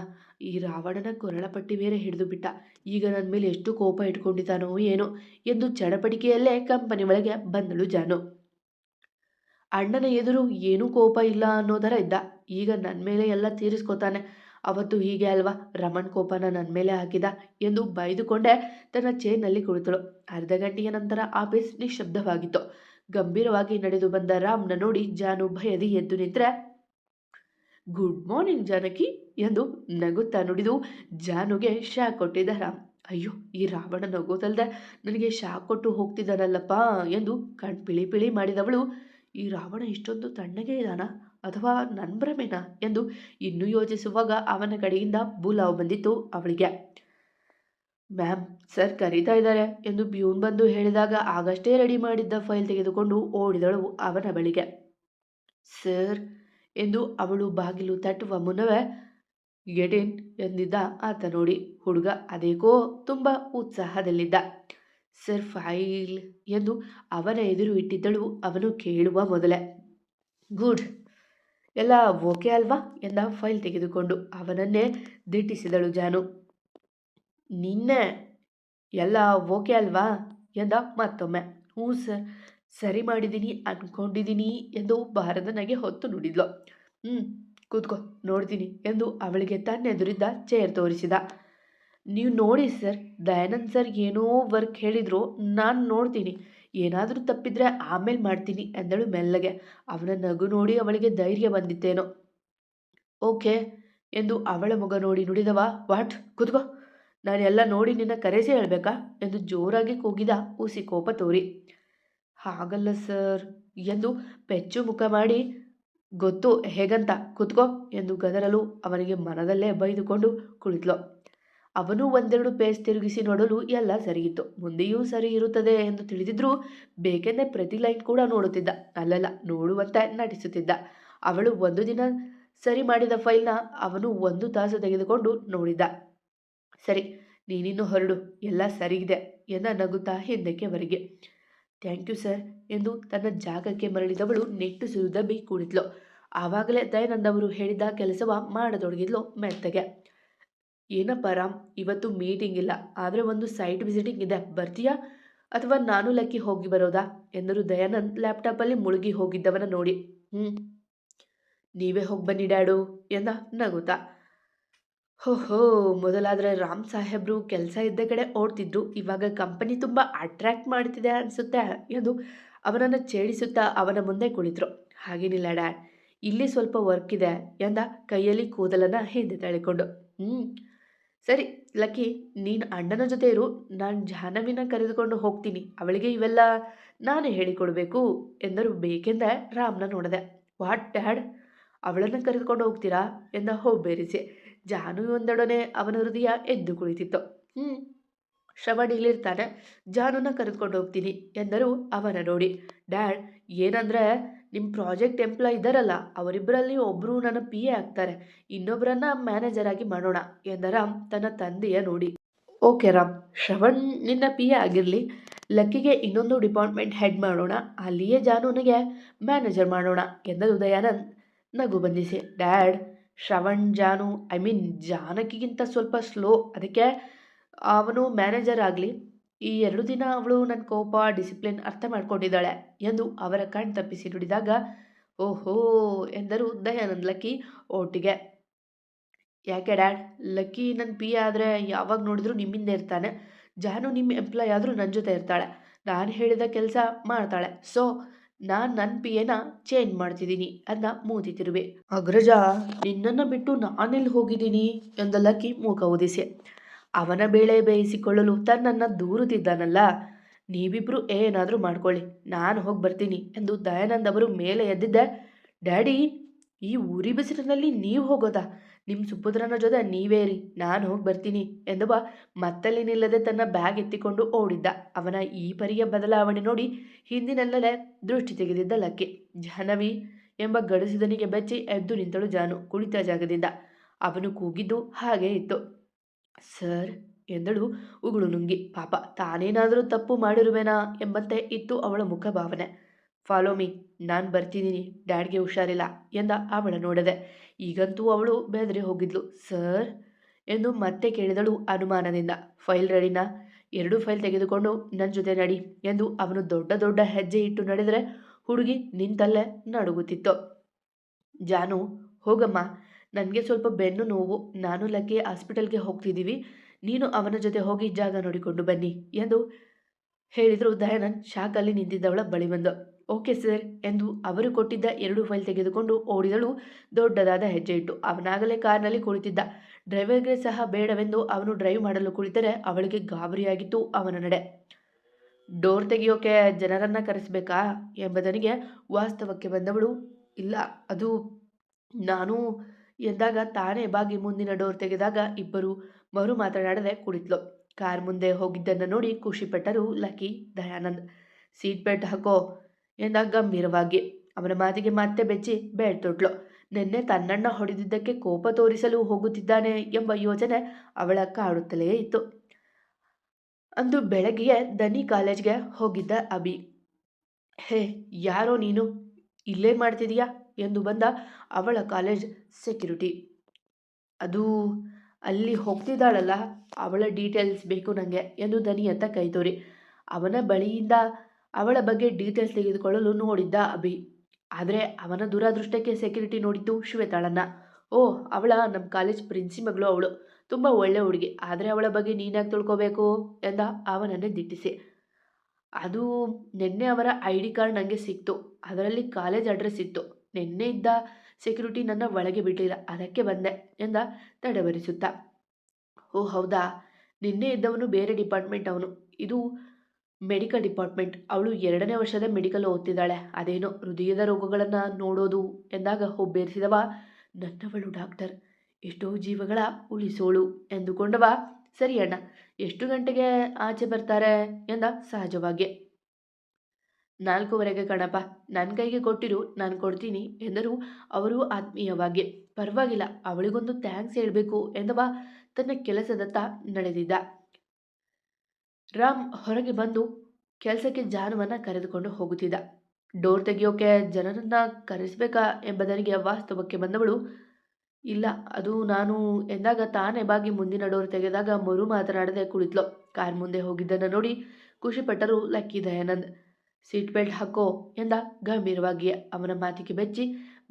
ಈ ರಾವಣನ ಕೊರಳಪಟ್ಟಿ ಬೇರೆ ಹಿಡಿದು ಬಿಟ್ಟ, ಈಗ ನನ್ನ ಮೇಲೆ ಎಷ್ಟು ಕೋಪ ಇಟ್ಕೊಂಡಿದ್ದಾನೋ ಏನೋ ಎಂದು ಚಡಪಡಿಕೆಯಲ್ಲೇ ಕಂಪನಿ ಒಳಗೆ ಬಂದಳು ಜಾನು. ಅಣ್ಣನ ಎದುರು ಏನೂ ಕೋಪ ಇಲ್ಲ ಅನ್ನೋ ಥರ ಇದ್ದ. ಈಗ ನನ್ನ ಮೇಲೆ ಎಲ್ಲ ತೀರಿಸ್ಕೋತಾನೆ. ಅವತ್ತು ಹೀಗೆ ಅಲ್ವಾ ರಮಣ್ ಕೋಪನ ನನ್ನ ಮೇಲೆ ಹಾಕಿದ ಎಂದು ಬೈದುಕೊಂಡೇ ತನ್ನ ಚೇರ್ನಲ್ಲಿ ಕುಳಿತಳು. ಅರ್ಧ ಗಂಟೆಯ ನಂತರ ಆಫೀಸ್ ನಿಶ್ಶಬ್ದವಾಗಿತ್ತು. ಗಂಭೀರವಾಗಿ ನಡೆದು ಬಂದ ರಾಮ್ನ ನೋಡಿ ಜಾನು ಭಯದಿ ಎದ್ದು ನಿಂತರೆ, ಗುಡ್ ಮಾರ್ನಿಂಗ್ ಜಾನಕಿ ಎಂದು ನಗುತ್ತಾ ನುಡಿದು ಜಾನುಗೆ ಶಾಕ್ ಕೊಟ್ಟಿದ್ದ ರಾಮ್. ಅಯ್ಯೋ, ಈ ರಾವಣ ನಗೋದಲ್ದೆ ನನಗೆ ಶಾಕ್ ಕೊಟ್ಟು ಹೋಗ್ತಿದ್ದಾನಲ್ಲಪ್ಪ ಎಂದು ಪಿಳಿ ಪಿಳಿ ಮಾಡಿದವಳು, ಈ ರಾವಣ ಇಷ್ಟೊಂದು ತಣ್ಣಗೆ ಇದ್ದಾನ ಅಥವಾ ನನ್ನ ಭ್ರಮೆನಾ ಎಂದು ಇನ್ನೂ ಯೋಚಿಸುವಾಗ ಅವನ ಕಡೆಯಿಂದ ಬುಲಾವ್ ಬಂದಿತ್ತು ಅವಳಿಗೆ. ಮ್ಯಾಮ್, ಸರ್ ಕರೀತಾ ಇದ್ದಾರೆ ಎಂದು ಪ್ಯೂನ್ ಬಂದು ಹೇಳಿದಾಗ ಆಗಷ್ಟೇ ರೆಡಿ ಮಾಡಿದ್ದ ಫೈಲ್ ತೆಗೆದುಕೊಂಡು ಓಡಿದಳು ಅವನ ಬಳಿಗೆ. ಸರ್ ಎಂದು ಅವಳು ಬಾಗಿಲು ತಟ್ಟುವ ಮುನ್ನವೇ ಗೆಟ್ ಇನ್ ಎಂದಿದ್ದ ಆತ ನೋಡಿ. ಹುಡುಗ ಅದೇಕೋ ತುಂಬ ಉತ್ಸಾಹದಲ್ಲಿದ್ದ. ಸರ್ ಫೈಲ್ ಎಂದು ಅವನ ಎದುರು ಇಟ್ಟಿದ್ದಳು ಅವನು ಕೇಳುವ ಮೊದಲೇ. ಗುಡ್, ಎಲ್ಲ ಓಕೆ ಅಲ್ವಾ ಎಂದ ಫೈಲ್ ತೆಗೆದುಕೊಂಡು ಅವನನ್ನೇ ದಿಟ್ಟಿಸಿದಳು ಜಾನು. ನಿನ್ನೆ ಎಲ್ಲ ಓಕೆ ಅಲ್ವಾ ಎಂದ ಮತ್ತೊಮ್ಮೆ. ಹ್ಞೂ ಸರ್, ಸರಿ ಮಾಡಿದ್ದೀನಿ ಅಂದ್ಕೊಂಡಿದ್ದೀನಿ ಎಂದು ಭಾರದ ನಗೆ ಹೊತ್ತು ನುಡಿದ್ಲು. ಕೂತ್ಕೋ, ನೋಡ್ತೀನಿ ಎಂದು ಅವಳಿಗೆ ತನ್ನೆದುರಿದ್ದ ಚೇರ್ ತೋರಿಸಿದ. ನೀವು ನೋಡಿ ಸರ್, ದಯಾನಂದ್ ಸರ್ ಏನೋ ವರ್ಕ್ ಹೇಳಿದ್ರು, ನಾನು ನೋಡ್ತೀನಿ, ಏನಾದರೂ ತಪ್ಪಿದ್ರೆ ಆಮೇಲೆ ಮಾಡ್ತೀನಿ ಎಂದಳು ಮೆಲ್ಲಗೆ. ಅವನ ನಗು ನೋಡಿ ಅವಳಿಗೆ ಧೈರ್ಯ ಬಂದಿತ್ತೇನೋ. ಓಕೆ ಎಂದು ಅವಳ ಮುಗ ನೋಡಿ ನುಡಿದವ. ವಾಟ್, ಕೂತ್ಕೋ, ನಾನು ಎಲ್ಲ ನೋಡಿ ನಿನ್ನ ಕರೆಸಿ ಹೇಳಬೇಕಾ ಎಂದು ಜೋರಾಗಿ ಕೂಗಿದ ಹುಸಿ ಕೋಪ ತೋರಿ. ಹಾಗಲ್ಲ ಸರ್ ಎಂದು ಪೆಚ್ಚು ಮುಖ ಮಾಡಿ, ಗೊತ್ತು ಹೇಗಂತ, ಕೂತ್ಕೋ ಎಂದು ಗದರಲು ಅವನಿಗೆ ಮನದಲ್ಲೇ ಬೈದುಕೊಂಡು ಕುಳಿತ್ಲು. ಅವನು ಒಂದೆರಡು ಪೇಜ್ ತಿರುಗಿಸಿ ನೋಡಲು ಎಲ್ಲ ಸರಿಯಿತ್ತು. ಮುಂದೆಯೂ ಸರಿ ಇರುತ್ತದೆ ಎಂದು ತಿಳಿದಿದ್ರೂ ಬೇಕೆಂದೇ ಪ್ರತಿ ಲೈನ್ ಕೂಡ ನೋಡುತ್ತಿದ್ದ. ಅಲ್ಲಲ್ಲ, ನೋಡುವಂತೆ ನಟಿಸುತ್ತಿದ್ದ. ಅವಳು ಒಂದು ದಿನ ಸರಿ ಮಾಡಿದ ಫೈಲ್ನ ಅವನು 1 ತಾಸು ತೆಗೆದುಕೊಂಡು ನೋಡಿದ್ದ. ಸರಿ, ನೀನಿನ್ನು ಹೊರಡು, ಎಲ್ಲ ಸರಿಗಿದೆ ಎಂದ ನಗುತ್ತಾ ಹಿಂದಕ್ಕೆ ಹೊರಗೆ. ಥ್ಯಾಂಕ್ ಯು ಸರ್ ಎಂದು ತನ್ನ ಜಾಗಕ್ಕೆ ಮರಳಿದವಳು ನಿಟ್ಟುಸಿರುದಬ್ಬಿ ಕೂಡಿದ್ಲು. ಆವಾಗಲೇ ದಯಾನಂದ್ ಅವರು ಹೇಳಿದ ಕೆಲಸವ ಮಾಡತೊಡಗಿದ್ಲು ಮೆತ್ತಗೆ. ಏನಪ್ಪ ರಾಮ್, ಇವತ್ತು ಮೀಟಿಂಗ್ ಇಲ್ಲ, ಆದರೆ ಒಂದು ಸೈಟ್ ವಿಸಿಟಿಂಗ್ ಇದೆ, ಬರ್ತೀಯಾ ಅಥವಾ ನಾನು ಲಕ್ಕಿ ಹೋಗಿ ಬರೋದಾ ಎಂದರು ದಯಾನಂದ್ ಲ್ಯಾಪ್ಟಾಪಲ್ಲಿ ಮುಳುಗಿ ಹೋಗಿದ್ದವನ ನೋಡಿ. ನೀವೇ ಹೋಗಿ ಬನ್ನಿ ಡ್ಯಾಡು ಎಂದ ನಗುತ್ತಾ. ಹೋ, ಮೊದಲಾದರೆ ರಾಮ್ ಸಾಹೇಬ್ರು ಕೆಲಸ ಇದ್ದ ಕಡೆ ಓಡ್ತಿದ್ರು, ಇವಾಗ ಕಂಪನಿ ತುಂಬ ಅಟ್ರಾಕ್ಟ್ ಮಾಡ್ತಿದೆ ಅನಿಸುತ್ತೆ ಎಂದು ಅವನನ್ನು ಛೇಡಿಸುತ್ತಾ ಅವನ ಮುಂದೆ ಕುಳಿತರು. ಹಾಗೇನಿಲ್ಲ ಡ್ಯಾಡ್, ಇಲ್ಲಿ ಸ್ವಲ್ಪ ವರ್ಕ್ ಇದೆ ಎಂದ ಕೈಯಲ್ಲಿ ಕೂದಲನ್ನು ಹಿಂದೆ ತಳ್ಳಿಕೊಂಡು. ಸರಿ ಲಕ್ಕಿ, ನೀನು ಅಣ್ಣನ ಜೊತೆ ಇರು, ನಾನು ಜಾಹ್ನವಿನ ಕರೆದುಕೊಂಡು ಹೋಗ್ತೀನಿ, ಅವಳಿಗೆ ಇವೆಲ್ಲ ನಾನೇ ಹೇಳಿಕೊಡ್ಬೇಕು ಎಂದರು ಬೇಕೆಂದ ರಾಮ್ನ ನೋಡಿದೆ. ವಾಟ್ ಡ್ಯಾಡ್, ಅವಳನ್ನು ಕರೆದುಕೊಂಡು ಹೋಗ್ತೀರಾ ಎಂದ ಹೋಬೇರಿಸಿ. ಜಾಹ್ನವಿ ಅವನ ಹೃದಯ ಎದ್ದು ಕುಳಿತಿತ್ತು. ಶ್ರವಣ್ ಇಲ್ಲಿರ್ತಾನೆ, ಜಾನುನ ಕರೆದುಕೊಂಡು ಹೋಗ್ತೀನಿ ಎಂದರು ಅವನ ನೋಡಿ. ಡ್ಯಾಡ್, ಏನಂದರೆ ನಿಮ್ಮ ಪ್ರಾಜೆಕ್ಟ್ ಎಂಪ್ಲಾಯ್ ಇದ್ದಾರಲ್ಲ, ಅವರಿಬ್ಬರಲ್ಲಿ ಒಬ್ಬರು ನನ್ನ PA ಆಗ್ತಾರೆ, ಇನ್ನೊಬ್ಬರನ್ನ ಮ್ಯಾನೇಜರ್ ಆಗಿ ಮಾಡೋಣ ಎಂದ ರಾಮ್ ತನ್ನ ತಂದೆಯ ನೋಡಿ. ಓಕೆ ರಾಮ್, ಶ್ರವಣ್ ನಿನ್ನ PA ಆಗಿರಲಿ, ಲಕ್ಕಿಗೆ ಇನ್ನೊಂದು ಡಿಪಾರ್ಟ್ಮೆಂಟ್ ಹೆಡ್ ಮಾಡೋಣ, ಅಲ್ಲಿಯೇ ಜಾನುನಿಗೆ ಮ್ಯಾನೇಜರ್ ಮಾಡೋಣ ಎಂದರು ದಯಾನಂದ್ ನಗು ಬಂದಿಸಿ. ಡ್ಯಾಡ್, ಶ್ರವಣ್ ಜಾನು ಜಾನಕಿಗಿಂತ ಸ್ವಲ್ಪ ಸ್ಲೋ, ಅದಕ್ಕೆ ಅವನು ಮ್ಯಾನೇಜರ್ ಆಗಲಿ. ಈ 2 ದಿನ ಅವಳು ನನ್ನ ಕೋಪ ಡಿಸಿಪ್ಲಿನ್ ಅರ್ಥ ಮಾಡ್ಕೊಂಡಿದ್ದಾಳೆ ಎಂದು ಅವರ ಕಣ್ ತಪ್ಪಿಸಿ ನುಡಿದಾಗ ಓಹೋ ಎಂದರು ದಯಾನಂದ್ ಲಕ್ಕಿ ಒಟ್ಟಿಗೆ. ಯಾಕೆ ಡ್ಯಾಡ್, ಲಕ್ಕಿ ನನ್ನ PA ಆದರೆ ಯಾವಾಗ ನೋಡಿದ್ರೂ ನಿಮ್ಮಿಂದ ಇರ್ತಾನೆ, ಜಾನು ನಿಮ್ಮ ಎಂಪ್ಲಾಯ್ ಆದರೂ ನನ್ನ ಜೊತೆ ಇರ್ತಾಳೆ, ನಾನು ಹೇಳಿದ ಕೆಲಸ ಮಾಡ್ತಾಳೆ, ಸೊ ನಾನು ನನ್ನ PAನ ಚೇಂಜ್ ಮಾಡ್ತಿದ್ದೀನಿ ಅಂದ ಮೂತಿ ತಿರುವೆ. ಅಗ್ರಜ, ನಿನ್ನನ್ನು ಬಿಟ್ಟು ನಾನೆಲ್ಲಿ ಹೋಗಿದ್ದೀನಿ ಎಂದ ಲಕ್ಕಿ ಮೂಕ ಉದಿಸಿ. ಅವನ ಬೇಳೆ ಬೇಯಿಸಿಕೊಳ್ಳಲು ತನ್ನನ್ನು ದೂರುತ್ತಿದ್ದಾನಲ್ಲ, ನೀವಿಬ್ರು ಏನಾದರೂ ಮಾಡ್ಕೊಳ್ಳಿ, ನಾನು ಹೋಗಿ ಬರ್ತೀನಿ ಎಂದು ದಯಾನಂದ್ ಅವರು ಮೇಲೆ ಎದ್ದಿದ್ದೆ. ಡ್ಯಾಡಿ, ಈ ಊರಿ ಬಿಸಿಲಿನಲ್ಲಿ ನೀವು ಹೋಗೋದಾ, ನಿಮ್ಮ ಸುಪುತ್ರನ ಜೊತೆ ನೀವೇರಿ, ನಾನು ಹೋಗಿ ಬರ್ತೀನಿ ಎಂದವ ಮತ್ತಲ್ಲಿ ನಿಲ್ಲದೆ ತನ್ನ ಬ್ಯಾಗ್ ಎತ್ತಿಕೊಂಡು ಓಡಿದ್ದ. ಅವನ ಈ ಪರಿಯ ಬದಲಾವಣೆ ನೋಡಿ ಹಿಂದಿನಲ್ಲೇ ದೃಷ್ಟಿ ತೆಗೆದಿದ್ದ ಲಕ್ಕಿ. ಜಾಹ್ನವಿ ಎಂಬ ಗಡಸಿದನಿಗೆ ಬೆಚ್ಚಿ ಎದ್ದು ನಿಂತಳು ಜಾನು ಕುಳಿತ ಜಾಗದಿಂದ. ಅವನು ಕೂಗಿದ್ದು ಹಾಗೇ ಇತ್ತು. ಸರ್ ಎಂದಳು ಉಗುಳು ನುಂಗಿ. ಪಾಪ, ತಾನೇನಾದರೂ ತಪ್ಪು ಮಾಡಿರುವೆನಾ ಎಂಬಂತೆ ಇತ್ತು ಅವಳ ಮುಖ ಭಾವನೆ. ಫಾಲೋ ಮೀ, ನಾನು ಬರ್ತಿದ್ದೀನಿ, ಡ್ಯಾಡ್ಗೆ ಹುಷಾರಿಲ್ಲ ಎಂದ ಅವಳ ನೋಡದೆ. ಈಗಂತೂ ಅವಳು ಬೆದರಿ ಹೋಗಿದ್ಲು. ಸರ್ ಎಂದು ಮತ್ತೆ ಕೇಳಿದಳು ಅನುಮಾನದಿಂದ. ಫೈಲ್ ರೆಡಿನಾ, 2 ಫೈಲ್ ತೆಗೆದುಕೊಂಡು ನನ್ನ ಜೊತೆ ನಡಿ ಎಂದು ಅವನು ದೊಡ್ಡ ದೊಡ್ಡ ಹೆಜ್ಜೆ ಇಟ್ಟು ನಡೆದರೆ ಹುಡುಗಿ ನಿಂತಲ್ಲೇ ನಡುಗುತ್ತಿತ್ತು. ಜಾನು, ಹೋಗಮ್ಮ, ನನಗೆ ಸ್ವಲ್ಪ ಬೆನ್ನು ನೋವು, ನಾನು ಲಕ್ಕಿ ಹಾಸ್ಪಿಟಲ್ಗೆ ಹೋಗ್ತಿದ್ದೀವಿ, ನೀನು ಅವನ ಜೊತೆ ಹೋಗಿ ಜಾಗ ನೋಡಿಕೊಂಡು ಬನ್ನಿ ಎಂದು ಹೇಳಿದರು ದಯಾನಂದ್ ಶಾಕಲ್ಲಿ ನಿಂತಿದ್ದವಳ ಬಳಿ ಬಂದು. ಓಕೆ ಸರ್ ಎಂದು ಅವರು ಕೊಟ್ಟಿದ್ದ 2 ಫೈಲ್ ತೆಗೆದುಕೊಂಡು ಓಡಿದಳು ದೊಡ್ಡದಾದ ಹೆಜ್ಜೆ ಇಟ್ಟು. ಅವನಾಗಲೇ ಕಾರ್ನಲ್ಲಿ ಕುಳಿತಿದ್ದ. ಡ್ರೈವರ್ಗೆ ಸಹ ಬೇಡವೆಂದು ಅವನು ಡ್ರೈವ್ ಮಾಡಲು ಕುಳಿತರೆ ಅವಳಿಗೆ ಗಾಬರಿಯಾಗಿತ್ತು ಅವನ ನಡೆ. ಡೋರ್ ತೆಗೆಯೋಕೆ ಜನರನ್ನ ಕರೆಸಬೇಕಾ ಎಂಬುದನಿಗೆ ವಾಸ್ತವಕ್ಕೆ ಬಂದವಳು. ಇಲ್ಲ, ಅದು ನಾನು ಎಂದಾಗ ತಾನೇ ಬಾಗಿ ಮುಂದಿನ ಡೋರ್ ತೆಗೆದಾಗ ಇಬ್ಬರು ಮರು ಮಾತನಾಡದೆ ಕುಳಿತ್ಲು. ಕಾರ್ ಮುಂದೆ ಹೋಗಿದ್ದನ್ನು ನೋಡಿ ಖುಷಿಪಟ್ಟರು ಲಕ್ಕಿ ದಯಾನಂದ್. ಸೀಟ್ ಬೆಲ್ಟ್ ಹಾಕೋ ಎಂದ ಗಂಭೀರವಾಗಿ. ಅವನ ಮಾತಿಗೆ ಮತ್ತೆ ಬೆಚ್ಚಿ ಬೆಲ್ಟ್ ತೊಟ್ಲು. ನಿನ್ನೆ ತನ್ನಣ್ಣ ಹೊಡೆದಿದ್ದಕ್ಕೆ ಕೋಪ ತೋರಿಸಲು ಹೋಗುತ್ತಿದ್ದಾನೆ ಎಂಬ ಯೋಚನೆ ಅವಳ ಕಾಡುತ್ತಲೇ ಇತ್ತು. ಅಂದು ಬೆಳಗ್ಗೆಯೇ ದನಿ ಕಾಲೇಜ್ಗೆ ಹೋಗಿದ್ದ ಅಭಿ. ಹೇ, ಯಾರೋ ನೀನು, ಇಲ್ಲೇ ಮಾಡ್ತಿದೀಯಾ ಎಂದು ಬಂದ ಅವಳ ಕಾಲೇಜ್ ಸೆಕ್ಯೂರಿಟಿ. ಅದು ಅಲ್ಲಿ ಹೋಗ್ತಿದ್ದಾಳಲ್ಲ, ಅವಳ ಡೀಟೇಲ್ಸ್ ಬೇಕು ನನಗೆ ಎಂದು ದನಿಯತ್ತ ಕೈ ತೋರಿ ಅವನ ಬಳಿಯಿಂದ ಅವಳ ಬಗ್ಗೆ ಡೀಟೇಲ್ಸ್ ತೆಗೆದುಕೊಳ್ಳಲು ನೋಡಿದ್ದ ಅಭಿ. ಆದರೆ ಅವನ ದುರಾದೃಷ್ಟಕ್ಕೆ ಸೆಕ್ಯೂರಿಟಿ ನೋಡಿದ್ದು ಶ್ವೇತಾಳನ್ನ. ಅವಳ ನಮ್ಮ ಕಾಲೇಜ್ ಪ್ರಿನ್ಸಿಪಲ್ಗಳು, ಅವಳು ತುಂಬ ಒಳ್ಳೆ ಹುಡುಗಿ, ಆದರೆ ಅವಳ ಬಗ್ಗೆ ನೀನ್ಯಾಕೆ ತಿಳ್ಕೋಬೇಕು ಎಂದ ಅವನನ್ನೇ ದಿಟ್ಟಿಸಿ. ಅದು ನಿನ್ನೆ ಅವರ ID ಕಾರ್ಡ್ ನನಗೆ ಸಿಕ್ತು, ಅದರಲ್ಲಿ ಕಾಲೇಜ್ ಅಡ್ರೆಸ್ ಇತ್ತು, ನಿನ್ನೆ ಇದ್ದ ಸೆಕ್ಯೂರಿಟಿ ನನ್ನ ಒಳಗೆ ಬಿಟ್ಟಿಲ್ಲ, ಅದಕ್ಕೆ ಬಂದೆ ಎಂದ ತಡವರಿಸುತ್ತಾ. ಹೌದಾ, ನಿನ್ನೆ ಇದ್ದವನು ಬೇರೆ ಡಿಪಾರ್ಟ್ಮೆಂಟ್ ಅವನು, ಇದು ಮೆಡಿಕಲ್ ಡಿಪಾರ್ಟ್ಮೆಂಟ್, ಅವಳು 2ನೇ ವರ್ಷದ ಮೆಡಿಕಲ್ ಓದ್ತಿದ್ದಾಳೆ, ಅದೇನೋ ಹೃದಯದ ರೋಗಗಳನ್ನು ನೋಡೋದು ಎಂದಾಗ ಹೊಬ್ಬೇರಿಸಿದವ. ನನ್ನವಳು ಡಾಕ್ಟರ್, ಎಷ್ಟೋ ಜೀವಗಳ ಉಳಿಸೋಳು ಎಂದುಕೊಂಡವ ಸರಿ ಅಣ್ಣ, ಎಷ್ಟು ಗಂಟೆಗೆ ಆಚೆ ಬರ್ತಾರೆ ಎಂದ ಸಹಜವಾಗಿ. 4:15 ಕಣಪ್ಪ, ನನ್ನ ಕೈಗೆ ಕೊಟ್ಟಿರು, ನಾನು ಕೊಡ್ತೀನಿ ಎಂದರು ಅವರು ಆತ್ಮೀಯವಾಗಿ. ಪರವಾಗಿಲ್ಲ, ಅವಳಿಗೊಂದು ಥ್ಯಾಂಕ್ಸ್ ಹೇಳಬೇಕು ಎಂದವ ತನ್ನ ಕೆಲಸದತ್ತ ನಡೆದಿದ್ದ. ರಾಮ್ ಹೊರಗೆ ಬಂದು ಕೆಲಸಕ್ಕೆ ಜಾನುವನ್ನ ಕರೆದುಕೊಂಡು ಹೋಗುತ್ತಿದ್ದ. ಡೋರ್ ತೆಗೆಯೋಕೆ ಜನರನ್ನ ಕರೆಸಬೇಕಾ ಎಂಬುದರಿಗೆ ವಾಸ್ತವಕ್ಕೆ ಬಂದವಳು, ಇಲ್ಲ ಅದು ನಾನು ಎಂದಾಗ ತಾನೇ ಬಾಗಿ ಮುಂದಿನ ಡೋರ್ ತೆಗೆದಾಗ ಮರು ಮಾತನಾಡದೆ ಕುಳಿತ್ಲು. ಕಾರ್ ಮುಂದೆ ಹೋಗಿದ್ದನ್ನು ನೋಡಿ ಖುಷಿಪಟ್ಟರು ಲಕ್ಕಿ ದಯಾನಂದ್. ಸೀಟ್ ಬೆಲ್ಟ್ ಹಾಕೋ ಎಂದ ಗಂಭೀರವಾಗಿಯೇ. ಅವನ ಮಾತಿಗೆ ಬೆಚ್ಚಿ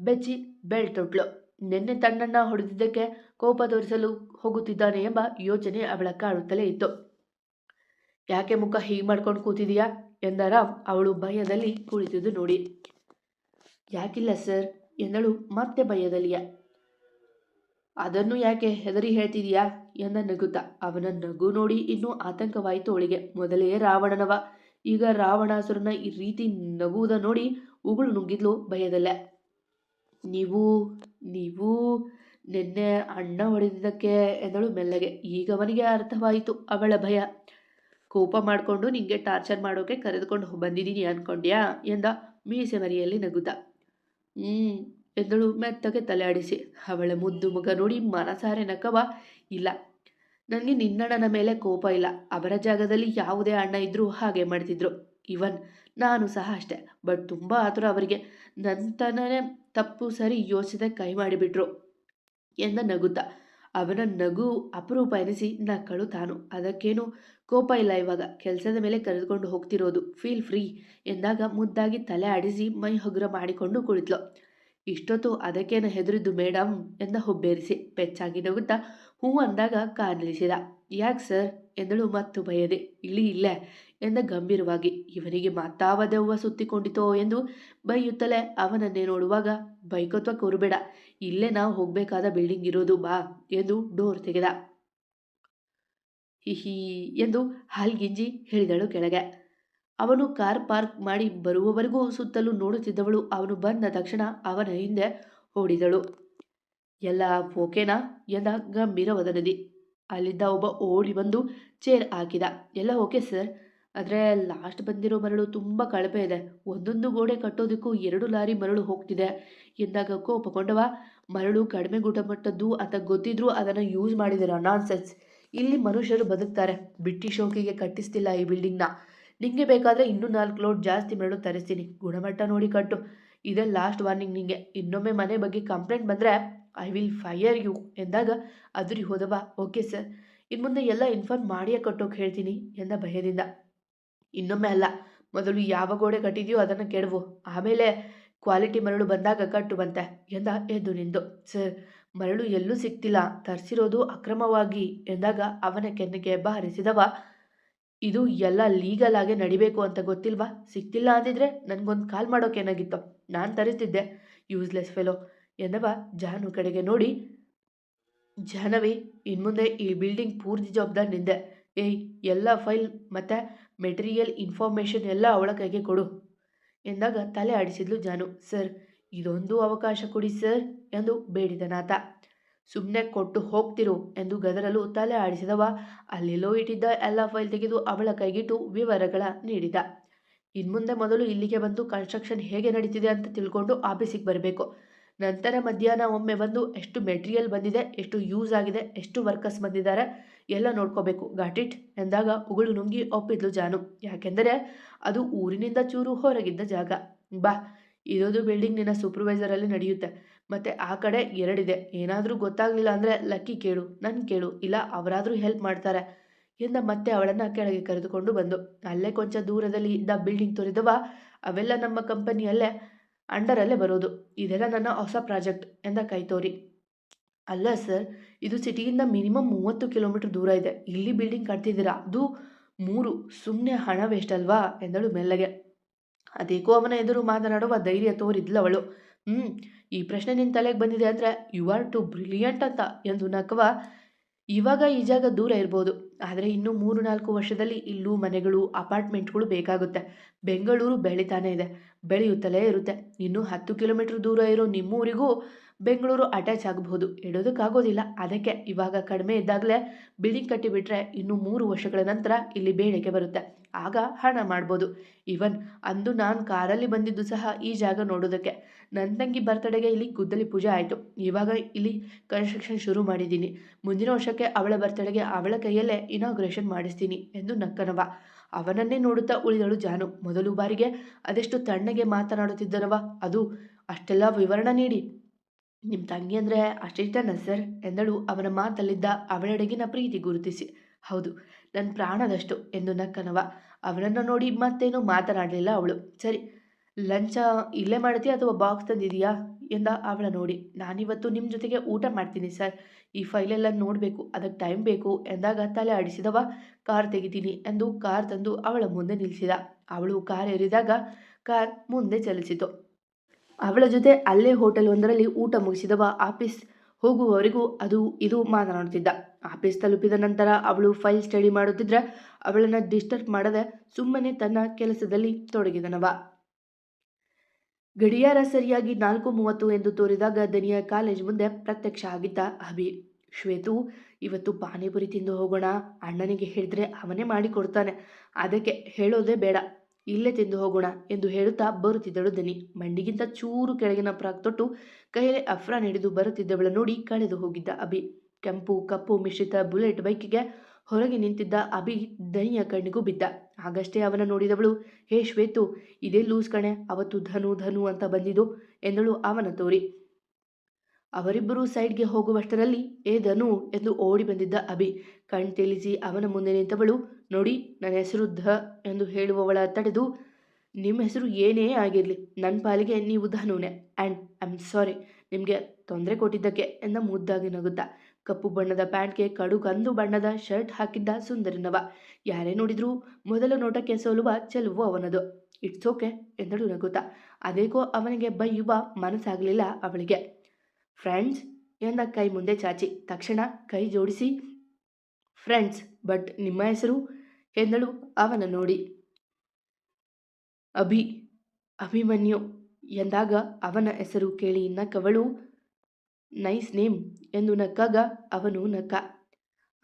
ಬೆಚ್ಚಿ ಬೆಲ್ಟ್ ತೊಟ್ಲು. ನಿನ್ನೆ ತಣ್ಣನ್ನ ಹೊಡೆದಿದ್ದಕ್ಕೆ ಕೋಪ ತೋರಿಸಲು ಹೋಗುತ್ತಿದ್ದಾನೆ ಎಂಬ ಯೋಚನೆ ಅವಳ ಕಾಡುತ್ತಲೇ ಇತ್ತು. ಯಾಕೆ ಮುಖ ಹೀಗೆ ಮಾಡ್ಕೊಂಡು ಕೂತಿದೀಯಾ ಎಂದ ರಾಮ್ ಅವಳು ಭಯದಲ್ಲಿ ಕುಳಿತಿದ್ದು ನೋಡಿ. ಯಾಕಿಲ್ಲ ಸರ್ ಎಂದಳು ಮತ್ತೆ ಭಯದಲ್ಲಿಯ. ಅದನ್ನು ಯಾಕೆ ಹೆದರಿ ಹೇಳ್ತಿದೀಯಾ ಎಂದ ನಗುತ್ತಾ. ಅವನ ನಗು ನೋಡಿ ಇನ್ನೂ ಆತಂಕವಾಯಿತು ಅವಳಿಗೆ. ಮೊದಲೇ ರಾವಣನವ, ಈಗ ರಾವಣಾಸುರನ ಈ ರೀತಿ ನಗುವುದ ನೋಡಿ ಉಗುಳು ನುಗ್ಗಿದ್ಲು ಭಯದಲ್ಲೇ. ನೀವು ನೀವು ನಿನ್ನೆ ಅಣ್ಣ ಹೊಡೆದಿದ್ದಕ್ಕೆ ಎಂದಳು ಮೆಲ್ಲಗೆ. ಈಗ ಅವನಿಗೆ ಅರ್ಥವಾಯಿತು ಅವಳ ಭಯ. ಕೋಪ ಮಾಡಿಕೊಂಡು ನಿಂಗೆ ಟಾರ್ಚರ್ ಮಾಡೋಕೆ ಕರೆದುಕೊಂಡು ಬಂದಿದ್ದೀನಿ ಅನ್ಕೊಂಡ್ಯಾ ಎಂದ ಮೀಸೆ ಮರಿಯಲ್ಲಿ ನಗುತ್ತಾ. ಎಂದಳು ಮೆತ್ತಗೆ ತಲೆ ಆಡಿಸಿ. ಅವಳ ಮುದ್ದು ಮುಖ ನೋಡಿ ಮನಸಾರೆ ನಕ್ಕವ. ಇಲ್ಲ, ನನಗೆ ನಿನ್ನಣ್ಣನ ಮೇಲೆ ಕೋಪ ಇಲ್ಲ. ಅವರ ಜಾಗದಲ್ಲಿ ಯಾವುದೇ ಅಣ್ಣ ಇದ್ರೂ ಹಾಗೆ ಮಾಡ್ತಿದ್ರು. ಇವನ್ ನಾನು ಸಹ ಅಷ್ಟೆ. ಬಟ್ ತುಂಬ ಆತುರ ಅವರಿಗೆ. ನಂತನೇ ತಪ್ಪು ಸರಿ ಯೋಚಿಸದೆ ಕೈ ಮಾಡಿಬಿಟ್ರು ಎಂದ ನಗುತ್ತಾ. ಅವನ ನಗು ಅಪರೂಪ ಎನಿಸಿ ನಕ್ಕಳು ತಾನು. ಅದಕ್ಕೇನು ಕೋಪ ಇಲ್ಲ, ಇವಾಗ ಕೆಲಸದ ಮೇಲೆ ಕರೆದುಕೊಂಡು ಹೋಗ್ತಿರೋದು, ಫೀಲ್ ಫ್ರೀ ಎಂದಾಗ ಮುದ್ದಾಗಿ ತಲೆ ಆಡಿಸಿ ಮೈ ಹಗುರ ಮಾಡಿಕೊಂಡು ಕುಳಿತ್ಲು. ಇಷ್ಟೊತ್ತು ಅದಕ್ಕೇನು ಹೆದರಿದ್ದು ಮೇಡಮ್ ಎಂದ ಹುಬ್ಬೇರಿಸಿ ಪೆಚ್ಚಾಗಿ ನಗುತ್ತಾ ಹೂ ಅಂದಾಗ ಕಾರ್ ನಿಲ್ಲಿಸಿದ. ಯಾಕೆ ಸರ್ ಎಂದಳು ಮತ್ತು ಭಯದೆ. ಇಳಿ ಇಲ್ಲೇ ಎಂದ ಗಂಭೀರವಾಗಿ. ಇವನಿಗೆ ಮತ್ತಾವ ದೆವ್ವ ಸುತ್ತಿಕೊಂಡಿತೋ ಎಂದು ಬೈಯುತ್ತಲೇ ಅವನನ್ನೇ ನೋಡುವಾಗ, ಬೈಕೋತ್ವ ಕೂರಬೇಡ, ಇಲ್ಲೇ ನಾವು ಹೋಗಬೇಕಾದ ಬಿಲ್ಡಿಂಗ್ ಇರೋದು, ಬಾ ಎಂದು ಡೋರ್ ತೆಗೆದ. ಹಿಹಿ ಎಂದು ಹಾಲ್ಗಿಂಜಿ ಹೇಳಿದಳು ಕೆಳಗೆ. ಅವನು ಕಾರ್ ಪಾರ್ಕ್ ಮಾಡಿ ಬರುವವರೆಗೂ ಸುತ್ತಲೂ ನೋಡುತ್ತಿದ್ದವಳು ಅವನು ಬಂದ ತಕ್ಷಣ ಅವನ ಹಿಂದೆ ಓಡಿದಳು. ಎಲ್ಲ ಓಕೆನಾ ಎಂದ ಗಂಭೀರ ವದನದಿ. ಅಲ್ಲಿದ್ದ ಒಬ್ಬ ಓಡಿ ಬಂದು ಚೇರ್ ಹಾಕಿದ. ಎಲ್ಲ ಓಕೆ ಸರ್, ಆದರೆ ಲಾಸ್ಟ್ ಬಂದಿರೋ ಮರಳು ತುಂಬ ಕಳಪೆ ಇದೆ. ಒಂದೊಂದು ಗೋಡೆ ಕಟ್ಟೋದಕ್ಕೂ 2 ಲಾರಿ ಮರಳು ಹೋಗ್ತಿದೆ ಎಂದಾಗ ಕೋಪಗೊಂಡವ. ಮರಳು ಕಡಿಮೆ ಗುಣಮಟ್ಟದ್ದು ಅಂತ ಗೊತ್ತಿದ್ರೂ ಅದನ್ನು ಯೂಸ್ ಮಾಡಿದಿರ, ನಾನ್ಸೆನ್ಸ್. ಇಲ್ಲಿ ಮನುಷ್ಯರು ಬದುಕ್ತಾರೆ, ಬಿಟ್ಟಿ ಶೋಕಿಗೆ ಕಟ್ಟಿಸ್ತಿಲ್ಲ ಈ ಬಿಲ್ಡಿಂಗ್ನ. ನಿಂಗೆ ಬೇಕಾದರೆ ಇನ್ನೂ 4 ಲೋಡ್ ಜಾಸ್ತಿ ಮರಳು ತರಿಸ್ತೀನಿ, ಗುಣಮಟ್ಟ ನೋಡಿ ಕಟ್ಟು. ಇದೇ ಲಾಸ್ಟ್ ವಾರ್ನಿಂಗ್ ನಿಂಗೆ. ಇನ್ನೊಮ್ಮೆ ಮನೆ ಬಗ್ಗೆ ಕಂಪ್ಲೇಂಟ್ ಬಂದರೆ ಐ ವಿಲ್ ಫೈಯರ್ ಯು ಎಂದಾಗ ಅದುರಿ ಹೋದವ. ಓಕೆ ಸರ್, ಇನ್ನು ಮುಂದೆ ಎಲ್ಲ ಇನ್ಫಾರ್ಮ್ ಮಾಡಿಯೇ ಕಟ್ಟೋಕೆ ಹೇಳ್ತೀನಿ ಎಂದ ಭಯದಿಂದ. ಇನ್ನೊಮ್ಮೆ ಅಲ್ಲ, ಮೊದಲು ಯಾವ ಗೋಡೆ ಕಟ್ಟಿದೆಯೋ ಅದನ್ನು ಕೆಡವು, ಆಮೇಲೆ ಕ್ವಾಲಿಟಿ ಮರಳು ಬಂದಾಗ ಕಟ್ಟುವಂತೆ ಎಂದ ಎದ್ದು ನಿಂದು. ಸರ್, ಮರಳು ಎಲ್ಲೂ ಸಿಗ್ತಿಲ್ಲ, ತರಿಸಿರೋದು ಅಕ್ರಮವಾಗಿ ಎಂದಾಗ ಅವನ ಕೆನ್ನೆಗೆ ಬಾರಿಸಿದವ. ಇದು ಎಲ್ಲ ಲೀಗಲ್ ಆಗಿ ನಡಿಬೇಕು ಅಂತ ಗೊತ್ತಿಲ್ವಾ? ಸಿಗ್ತಿಲ್ಲ ಅಂದಿದ್ರೆ ನನಗೊಂದು ಕಾಲ್ ಮಾಡೋಕೇನಾಗಿತ್ತು, ನಾನು ತರಿಸ್ತಿದ್ದೆ, ಯೂಸ್ಲೆಸ್ ಫೆಲೋ ಎಂದವ ಜಾನು ಕಡೆಗೆ ನೋಡಿ. ಜಾಹ್ನವಿ, ಇನ್ಮುಂದೆ ಈ ಬಿಲ್ಡಿಂಗ್ ಪೂರ್ತಿ ಜವಾಬ್ದಾರಿ ನಿಂದೆ. ಏಯ್, ಎಲ್ಲ ಫೈಲ್ ಮತ್ತು ಮೆಟೀರಿಯಲ್ ಇನ್ಫಾರ್ಮೇಷನ್ ಎಲ್ಲ ಅವಳ ಕೈಗೆ ಕೊಡು ಎಂದಾಗ ತಲೆ ಆಡಿಸಿದ್ಲು ಜಾನು. ಸರ್, ಇದೊಂದು ಅವಕಾಶ ಕೊಡಿ ಸರ್ ಎಂದು ಬೇಡಿದನಾತ. ಸುಮ್ಮನೆ ಕೊಟ್ಟು ಹೋಗ್ತಿರು ಎಂದು ಗದರಲು ತಲೆ ಆಡಿಸಿದವ. ಅಲ್ಲೆಲ್ಲೋ ಇಟ್ಟಿದ್ದ ಎಲ್ಲ ಫೈಲ್ ತೆಗೆದು ಅವಳ ಕೈಗಿಟ್ಟು ವಿವರಗಳ ನೀಡಿದ. ಇನ್ಮುಂದೆ ಮೊದಲು ಇಲ್ಲಿಗೆ ಬಂದು ಕನ್ಸ್ಟ್ರಕ್ಷನ್ ಹೇಗೆ ನಡೀತಿದೆ ಅಂತ ತಿಳ್ಕೊಂಡು ಆಫೀಸಿಗೆ ಬರಬೇಕು. ನಂತರ ಮಧ್ಯಾಹ್ನ ಒಮ್ಮೆ ಬಂದು ಎಷ್ಟು ಮೆಟೀರಿಯಲ್ ಬಂದಿದೆ, ಎಷ್ಟು ಯೂಸ್ ಆಗಿದೆ, ಎಷ್ಟು ವರ್ಕರ್ಸ್ ಬಂದಿದ್ದಾರೆ ಎಲ್ಲ ನೋಡ್ಕೋಬೇಕು. ಗಾಟ್ ಇಟ್ ಎಂದಾಗ ಉಗುಳು ನುಂಗಿ ಒಪ್ಪಿದ್ಲು ಜಾನು. ಯಾಕೆಂದರೆ ಅದು ಊರಿನಿಂದ ಚೂರು ಹೊರಗಿದ್ದ ಜಾಗ. ಬಾ, ಇದೊಂದು ಬಿಲ್ಡಿಂಗ್ ನಿನ್ನ ಸೂಪರ್ವೈಸರಲ್ಲಿ ನಡೆಯುತ್ತೆ, ಮತ್ತು ಆ ಕಡೆ 2 ಇದೆ. ಏನಾದರೂ ಗೊತ್ತಾಗಲಿಲ್ಲ ಅಂದರೆ ಲಕ್ಕಿ ಕೇಳು, ನನ್ನ ಕೇಳು, ಇಲ್ಲ ಅವರಾದರೂ ಹೆಲ್ಪ್ ಮಾಡ್ತಾರೆ ಎಂದ ಮತ್ತೆ ಅವಳನ್ನು ಕೆಳಗೆ ಕರೆದುಕೊಂಡು ಬಂದು ಅಲ್ಲೇ ಕೊಂಚ ದೂರದಲ್ಲಿ ಇದ್ದ ಬಿಲ್ಡಿಂಗ್ ತೋರಿದವ. ಅವೆಲ್ಲ ನಮ್ಮ ಕಂಪನಿಯಲ್ಲೇ ಅಂಡರಲ್ಲೇ ಬರೋದು, ಇದೆಲ್ಲ ನನ್ನ ಹೊಸ ಪ್ರಾಜೆಕ್ಟ್ ಎಂದ ಕೈ ತೋರಿ. ಅಲ್ಲ ಸರ್, ಇದು ಸಿಟಿಯಿಂದ ಮಿನಿಮಮ್ 30 ಕಿಲೋಮೀಟರ್ ದೂರ ಇದೆ. ಇಲ್ಲಿ ಬಿಲ್ಡಿಂಗ್ ಕಟ್ತಿದ್ದೀರಾ, ಅದು 3, ಸುಮ್ಮನೆ ಹಣ ವೇಸ್ಟ್ ಅಲ್ವಾ ಎಂದಳು ಮೆಲ್ಲಗೆ. ಅದೇಕೋ ಅವನ ಎದುರು ಮಾತನಾಡುವ ಧೈರ್ಯ ತೋರಿದ್ಲವಳು. ಈ ಪ್ರಶ್ನೆ ನಿನ್ನ ತಲೆಗೆ ಬಂದಿದೆ ಅಂದರೆ ಯು ಆರ್ ಟು ಬ್ರಿಲಿಯಂಟ್ ಅಂತ ಎಂದು ನಕ್ಕವ. ಇವಾಗ ಈ ಜಾಗ ದೂರ ಇರ್ಬೋದು, ಆದರೆ ಇನ್ನೂ 3-4 ವರ್ಷದಲ್ಲಿ ಇಲ್ಲೂ ಮನೆಗಳು ಅಪಾರ್ಟ್ಮೆಂಟ್ಗಳು ಬೇಕಾಗುತ್ತೆ. ಬೆಂಗಳೂರು ಬೆಳೀತಾನೆ ಇದೆ, ಬೆಳೆಯುತ್ತಲೇ ಇರುತ್ತೆ. ಇನ್ನೂ 10 ಕಿಲೋಮೀಟರ್ ದೂರ ಇರೋ ನಿಮ್ಮೂರಿಗೂ ಬೆಂಗಳೂರು ಅಟ್ಯಾಚ್ ಆಗಬಹುದು, ಇಡೋದಕ್ಕಾಗೋದಿಲ್ಲ. ಅದಕ್ಕೆ ಇವಾಗ ಕಡಿಮೆ ಇದ್ದಾಗಲೇ ಬಿಲ್ಡಿಂಗ್ ಕಟ್ಟಿಬಿಟ್ರೆ ಇನ್ನೂ 3 ವರ್ಷಗಳ ನಂತರ ಇಲ್ಲಿ ಬೇಡಿಕೆ ಬರುತ್ತೆ, ಆಗ ಹಣ ಮಾಡ್ಬೋದು. ಈವನ್ ಅಂದು ನಾನು ಕಾರಲ್ಲಿ ಬಂದಿದ್ದು ಸಹ ಈ ಜಾಗ ನೋಡೋದಕ್ಕೆ. ನನ್ನ ತಂಗಿ ಬರ್ತಡೆಗೆ ಇಲ್ಲಿ ಗುದ್ದಲಿ ಪೂಜೆ ಆಯಿತು, ಇವಾಗ ಇಲ್ಲಿ ಕನ್ಸ್ಟ್ರಕ್ಷನ್ ಶುರು ಮಾಡಿದ್ದೀನಿ. ಮುಂದಿನ ವರ್ಷಕ್ಕೆ ಅವಳ ಬರ್ತಡೆಗೆ ಅವಳ ಕೈಯಲ್ಲೇ ಇನಾಗ್ರೇಷನ್ ಮಾಡಿಸ್ತೀನಿ ಎಂದು ನಕ್ಕನವ. ಅವನನ್ನೇ ನೋಡುತ್ತಾ ಉಳಿದಳು ಜಾನು. ಮೊದಲು ಬಾರಿಗೆ ಅದೆಷ್ಟು ತಣ್ಣಗೆ ಮಾತನಾಡುತ್ತಿದ್ದನವ, ಅದು ಅಷ್ಟೆಲ್ಲ ವಿವರಣೆ ನೀಡಿ. ನಿಮ್ಮ ತಂಗಿ ಅಂದರೆ ಅಷ್ಟಿಷ್ಟನಾ ಸರ್ ಎಂದಳು ಅವನ ಮಾತಲ್ಲಿದ್ದ ಅವಳೆಡೆಗಿನ ಪ್ರೀತಿ ಗುರುತಿಸಿ. ಹೌದು, ನನ್ನ ಪ್ರಾಣದಷ್ಟು ಎಂದು ನಕ್ಕನವ. ಅವನನ್ನು ನೋಡಿ ಮತ್ತೇನು ಮಾತನಾಡಲಿಲ್ಲ ಅವಳು. ಸರಿ, ಲಂಚ ಇಲ್ಲೇ ಮಾಡ್ತೀಯಾ ಅಥವಾ ಬಾಕ್ಸ್ ತಂದಿದೀಯಾ ಎಂದ ಅವಳ ನೋಡಿ. ನಾನಿವತ್ತು ನಿಮ್ಮ ಜೊತೆಗೆ ಊಟ ಮಾಡ್ತೀನಿ ಸರ್, ಈ ಫೈಲೆಲ್ಲ ನೋಡಬೇಕು, ಅದಕ್ಕೆ ಟೈಮ್ ಬೇಕು ಎಂದಾಗ ತಲೆ ಆಡಿಸಿದವ ಕಾರ್ ತೆಗಿತೀನಿ ಎಂದು ಕಾರ್ ತಂದು ಅವಳ ಮುಂದೆ ನಿಲ್ಲಿಸಿದ. ಅವಳು ಕಾರ್ ಏರಿದಾಗ ಕಾರ್ ಮುಂದೆ ಚಲಿಸಿತು. ಅವಳ ಜೊತೆ ಅಲ್ಲೇ ಹೋಟೆಲ್ ಒಂದರಲ್ಲಿ ಊಟ ಮುಗಿಸಿದವ ಆಫೀಸ್ ಹೋಗುವವರೆಗೂ ಅದು ಇದು ಮಾತನಾಡುತ್ತಿದ್ದ. ಆಫೀಸ್ ತಲುಪಿದ ನಂತರ ಅವಳು ಫೈಲ್ ಸ್ಟಡಿ ಮಾಡುತ್ತಿದ್ರೆ ಅವಳನ್ನು ಡಿಸ್ಟರ್ಬ್ ಮಾಡದೆ ಸುಮ್ಮನೆ ತನ್ನ ಕೆಲಸದಲ್ಲಿ ತೊಡಗಿದನವ. ಗಡಿಯಾರ ಸರಿಯಾಗಿ 4:30 ಎಂದು ತೋರಿದಾಗ ದನಿಯ ಕಾಲೇಜ್ ಮುಂದೆ ಪ್ರತ್ಯಕ್ಷ ಆಗಿದ್ದ ಅಭಿ. ಶ್ವೇತು, ಇವತ್ತು ಪಾನಿಪುರಿ ತಿಂದು ಹೋಗೋಣ, ಅಣ್ಣನಿಗೆ ಹೇಳಿದ್ರೆ ಅವನೇ ಮಾಡಿಕೊಡ್ತಾನೆ, ಅದಕ್ಕೆ ಹೇಳೋದೇ ಬೇಡ, ಇಲ್ಲೇ ತಿಂದು ಹೋಗೋಣ ಎಂದು ಹೇಳುತ್ತಾ ಬರುತ್ತಿದ್ದಳು ದನಿ. ಮಂಡಿಗಿಂತ ಚೂರು ಕೆಳಗಿನ ಫ್ರಾಕ್ ತೊಟ್ಟು ಕೈಯಲ್ಲಿ ಅಫ್ರಾನ್ ಹಿಡಿದು ಬರುತ್ತಿದ್ದವಳ ನೋಡಿ ಕಳೆದು ಹೋಗಿದ್ದ ಅಭಿ. ಕೆಂಪು ಕಪ್ಪು ಮಿಶ್ರಿತ ಬುಲೆಟ್ ಬೈಕಿಗೆ ಹೊರಗೆ ನಿಂತಿದ್ದ ಅಭಿ ದನಿಯ ಕಣ್ಣಿಗೂ ಬಿದ್ದ. ಆಗಷ್ಟೇ ಅವನ ನೋಡಿದವಳು, ಹೇ ಶ್ವೇತು, ಇದೇ ಲೂಸ್ ಕಣೆ, ಅವತ್ತು ಧನು ಧನು ಅಂತ ಬಂದಿದ್ದು ಎಂದಳು ಅವನ ತೋರಿ. ಅವರಿಬ್ಬರು ಸೈಡ್ಗೆ ಹೋಗುವಷ್ಟರಲ್ಲಿ ಏ ಧನು ಎಂದು ಓಡಿ ಬಂದಿದ್ದ ಅಭಿ. ಕಣ್ ತೇಲಿಸಿ ಅವನ ಮುಂದೆ ನಿಂತವಳು, ನೋಡಿ ನನ್ನ ಹೆಸರು ಎಂದು ಹೇಳುವವಳ ತಡೆದು, ನಿಮ್ಮ ಹೆಸರು ಏನೇ ಆಗಿರಲಿ, ನನ್ನ ಪಾಲಿಗೆ ನೀವು ಧನುನೇ, ಆ್ಯಂಡ್ ಐ ಆಮ್ ಸಾರಿ ನಿಮಗೆ ತೊಂದರೆ ಕೊಟ್ಟಿದ್ದಕ್ಕೆ ಎಂದ ಮುದ್ದಾಗಿ ನಗುತ್ತಾ. ಕಪ್ಪು ಬಣ್ಣದ ಪ್ಯಾಂಟ್ಗೆ ಕಡು ಕಂದು ಬಣ್ಣದ ಶರ್ಟ್ ಹಾಕಿದ್ದ ಸುಂದರನವ. ಯಾರೇ ನೋಡಿದ್ರೂ ಮೊದಲ ನೋಟಕ್ಕೆ ಸೋಲುವ ಚೆಲುವು ಅವನದು. ಇಟ್ಸ್ ಓಕೆ ಎಂದಳು ನಗುತ್ತಾ. ಅದೇಕೋ ಅವನಿಗೆ ಬೈಯುವ ಮನಸ್ಸಾಗಲಿಲ್ಲ ಅವಳಿಗೆ. ಫ್ರೆಂಡ್ಸ್ ಎಂದ ಕೈ ಮುಂದೆ ಚಾಚಿ. ತಕ್ಷಣ ಕೈ ಜೋಡಿಸಿ, ಫ್ರೆಂಡ್ಸ್, ಬಟ್ ನಿಮ್ಮ ಹೆಸರು ಎಂದಳು ಅವನ ನೋಡಿ. ಅಭಿಮನ್ಯು ಎಂದಾಗ ಅವನ ಹೆಸರು ಕೇಳಿ ನಕ್ಕವಳು. ನೈಸ್ ನೇಮ್ ಎಂದು ನಕ್ಕಾಗ ಅವನು ನಕ್ಕ.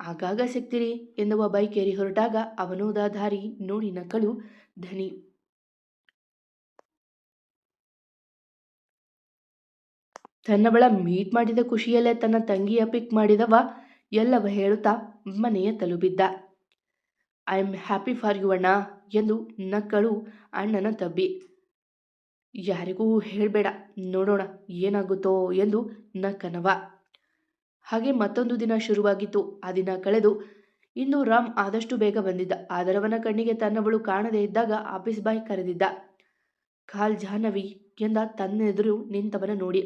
ಆಗಾಗ ಸಿಗ್ತೀರಿ ಎನ್ನುವ ಬೈಕೇರಿ ಹೊರಟಾಗ ಅವನೋದ ದಾರಿ ನೋಡಿ ನಕ್ಕಳು ಧನಿ. ತನ್ನವಳ ಮೀಟ್ ಮಾಡಿದ ಖುಷಿಯಲ್ಲೇ ತನ್ನ ತಂಗಿಯ ಪಿಕ್ ಮಾಡಿದವ ಎಲ್ಲವ ಹೇಳುತ್ತಾ ಮನೆಯ ತಲುಪಿದ್ದ. I am happy for you ಅಣ್ಣ ಎಂದು ನಕ್ಕಳು ಅಣ್ಣನ ತಬ್ಬಿ. ಯಾರಿಗೂ ಹೇಳಬೇಡ, ನೋಡೋಣ ಏನಾಗುತ್ತೋ ಎಂದು ನಕ್ಕನವ. ಹಾಗೆ ಮತ್ತೊಂದು ದಿನ ಶುರುವಾಗಿತ್ತು. ಆ ದಿನ ಕಳೆದು ಇಂದು ರಾಮ್ ಆದಷ್ಟು ಬೇಗ ಬಂದಿದ್ದ. ಆದರವನ ಕಣ್ಣಿಗೆ ತನ್ನವಳು ಕಾಣದೇ ಇದ್ದಾಗ ಆಫೀಸ್ ಬಾಯ್ ಕರೆದಿದ್ದ. ಕಾಲ್ ಜಾಹ್ನವಿ ಎಂದ ತನ್ನೆದುರು ನಿಂತವನ ನೋಡಿ.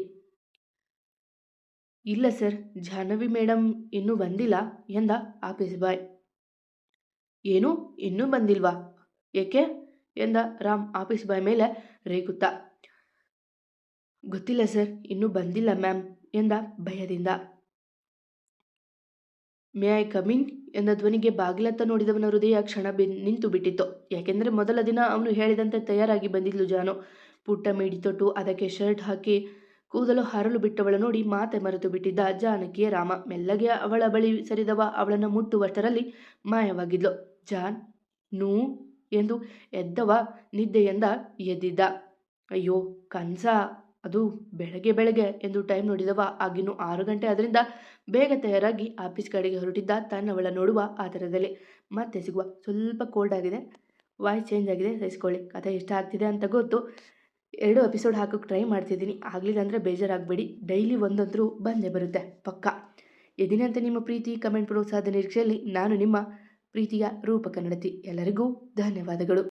ಇಲ್ಲ ಸರ್, ಜಾಹ್ನವಿ ಮೇಡಮ್ ಇನ್ನೂ ಬಂದಿಲ್ಲ ಎಂದ ಆಫೀಸ್ ಬಾಯ್. ಏನು, ಇನ್ನೂ ಬಂದಿಲ್ವಾ, ಏಕೆ ಎಂದ ರಾಮ್ ಆಫೀಸ್ ಬಾಯ್ ಮೇಲೆ ರೇಗುತ್ತಾ. ಗೊತ್ತಿಲ್ಲ ಸರ್, ಇನ್ನೂ ಬಂದಿಲ್ಲ ಮ್ಯಾಮ್ ಎಂದ ಭಯದಿಂದ. ಮೇ ಐ ಕಮಿನ್ ಎಂದ ಧ್ವನಿಗೆ ಬಾಗಿಲತ್ತ ನೋಡಿದವನ ಹೃದಯ ಕ್ಷಣ ನಿಂತು ಬಿಟ್ಟಿತ್ತು. ಯಾಕೆಂದರೆ ಮೊದಲ ದಿನ ಅವನು ಹೇಳಿದಂತೆ ತಯಾರಾಗಿ ಬಂದಿದ್ಲು ಜಾನು. ಪುಟ್ಟ ಮೇಡಿ ತೊಟ್ಟು ಅದಕ್ಕೆ ಶರ್ಟ್ ಹಾಕಿ ಕೂದಲು ಹರಳು ಬಿಟ್ಟವಳ ನೋಡಿ ಮಾತೆ ಮರೆತು ಬಿಟ್ಟಿದ್ದ ಜಾನಕಿಯ ರಾಮ. ಮೆಲ್ಲಗೆ ಅವಳ ಬಳಿ ಸರಿದವ ಅವಳನ್ನು ಮುಟ್ಟುವಷ್ಟರಲ್ಲಿ ಮಾಯವಾಗಿದ್ಲು. ಜಾನ್ ನೂ ಎಂದು ಎದ್ದವ ನಿದ್ದೆಯಿಂದ ಎದ್ದಿದ್ದ. ಅಯ್ಯೋ ಕನ್ಸ, ಅದು ಬೆಳಗ್ಗೆ ಬೆಳಗ್ಗೆ ಎಂದು ಟೈಮ್ ನೋಡಿದವ ಆಗಿನ್ನು 6 ಗಂಟೆ. ಅದರಿಂದ ಬೇಗ ತಯಾರಾಗಿ ಆಫೀಸ್ ಕಡೆಗೆ ಹೊರಟಿದ್ದ. ತನ್ನವಳ ನೋಡುವ ಆತರದಲ್ಲಿ. ಮತ್ತೆ ಸಿಗುವ. ಸ್ವಲ್ಪ ಕೋಲ್ಡ್ ಆಗಿದೆ, ವಾಯ್ಸ್ ಚೇಂಜ್ ಆಗಿದೆ, ಸಹಿಸ್ಕೊಳ್ಳಿ. ಕಥೆ ಇಷ್ಟ ಆಗ್ತಿದೆ ಅಂತ ಗೊತ್ತು. 2 ಎಪಿಸೋಡ್ ಹಾಕೋಕ್ಕೆ ಟ್ರೈ ಮಾಡ್ತಿದ್ದೀನಿ, ಆಗಲಿಲ್ಲ ಅಂದರೆ ಬೇಜಾರಾಗಬೇಡಿ. ಡೈಲಿ ಒಂದಂತರೂ ಬಂದೇ ಬರುತ್ತೆ ಪಕ್ಕಾ. ಎದಿನಂತೆ ನಿಮ್ಮ ಪ್ರೀತಿ ಕಮೆಂಟ್ ಪ್ರೋತ್ಸಾಹದ ನಿರೀಕ್ಷೆಯಲ್ಲಿ ನಾನು ನಿಮ್ಮ ಪ್ರೀತಿಯ ರೂಪ ಕನ್ನಡತಿ. ಎಲ್ಲರಿಗೂ ಧನ್ಯವಾದಗಳು.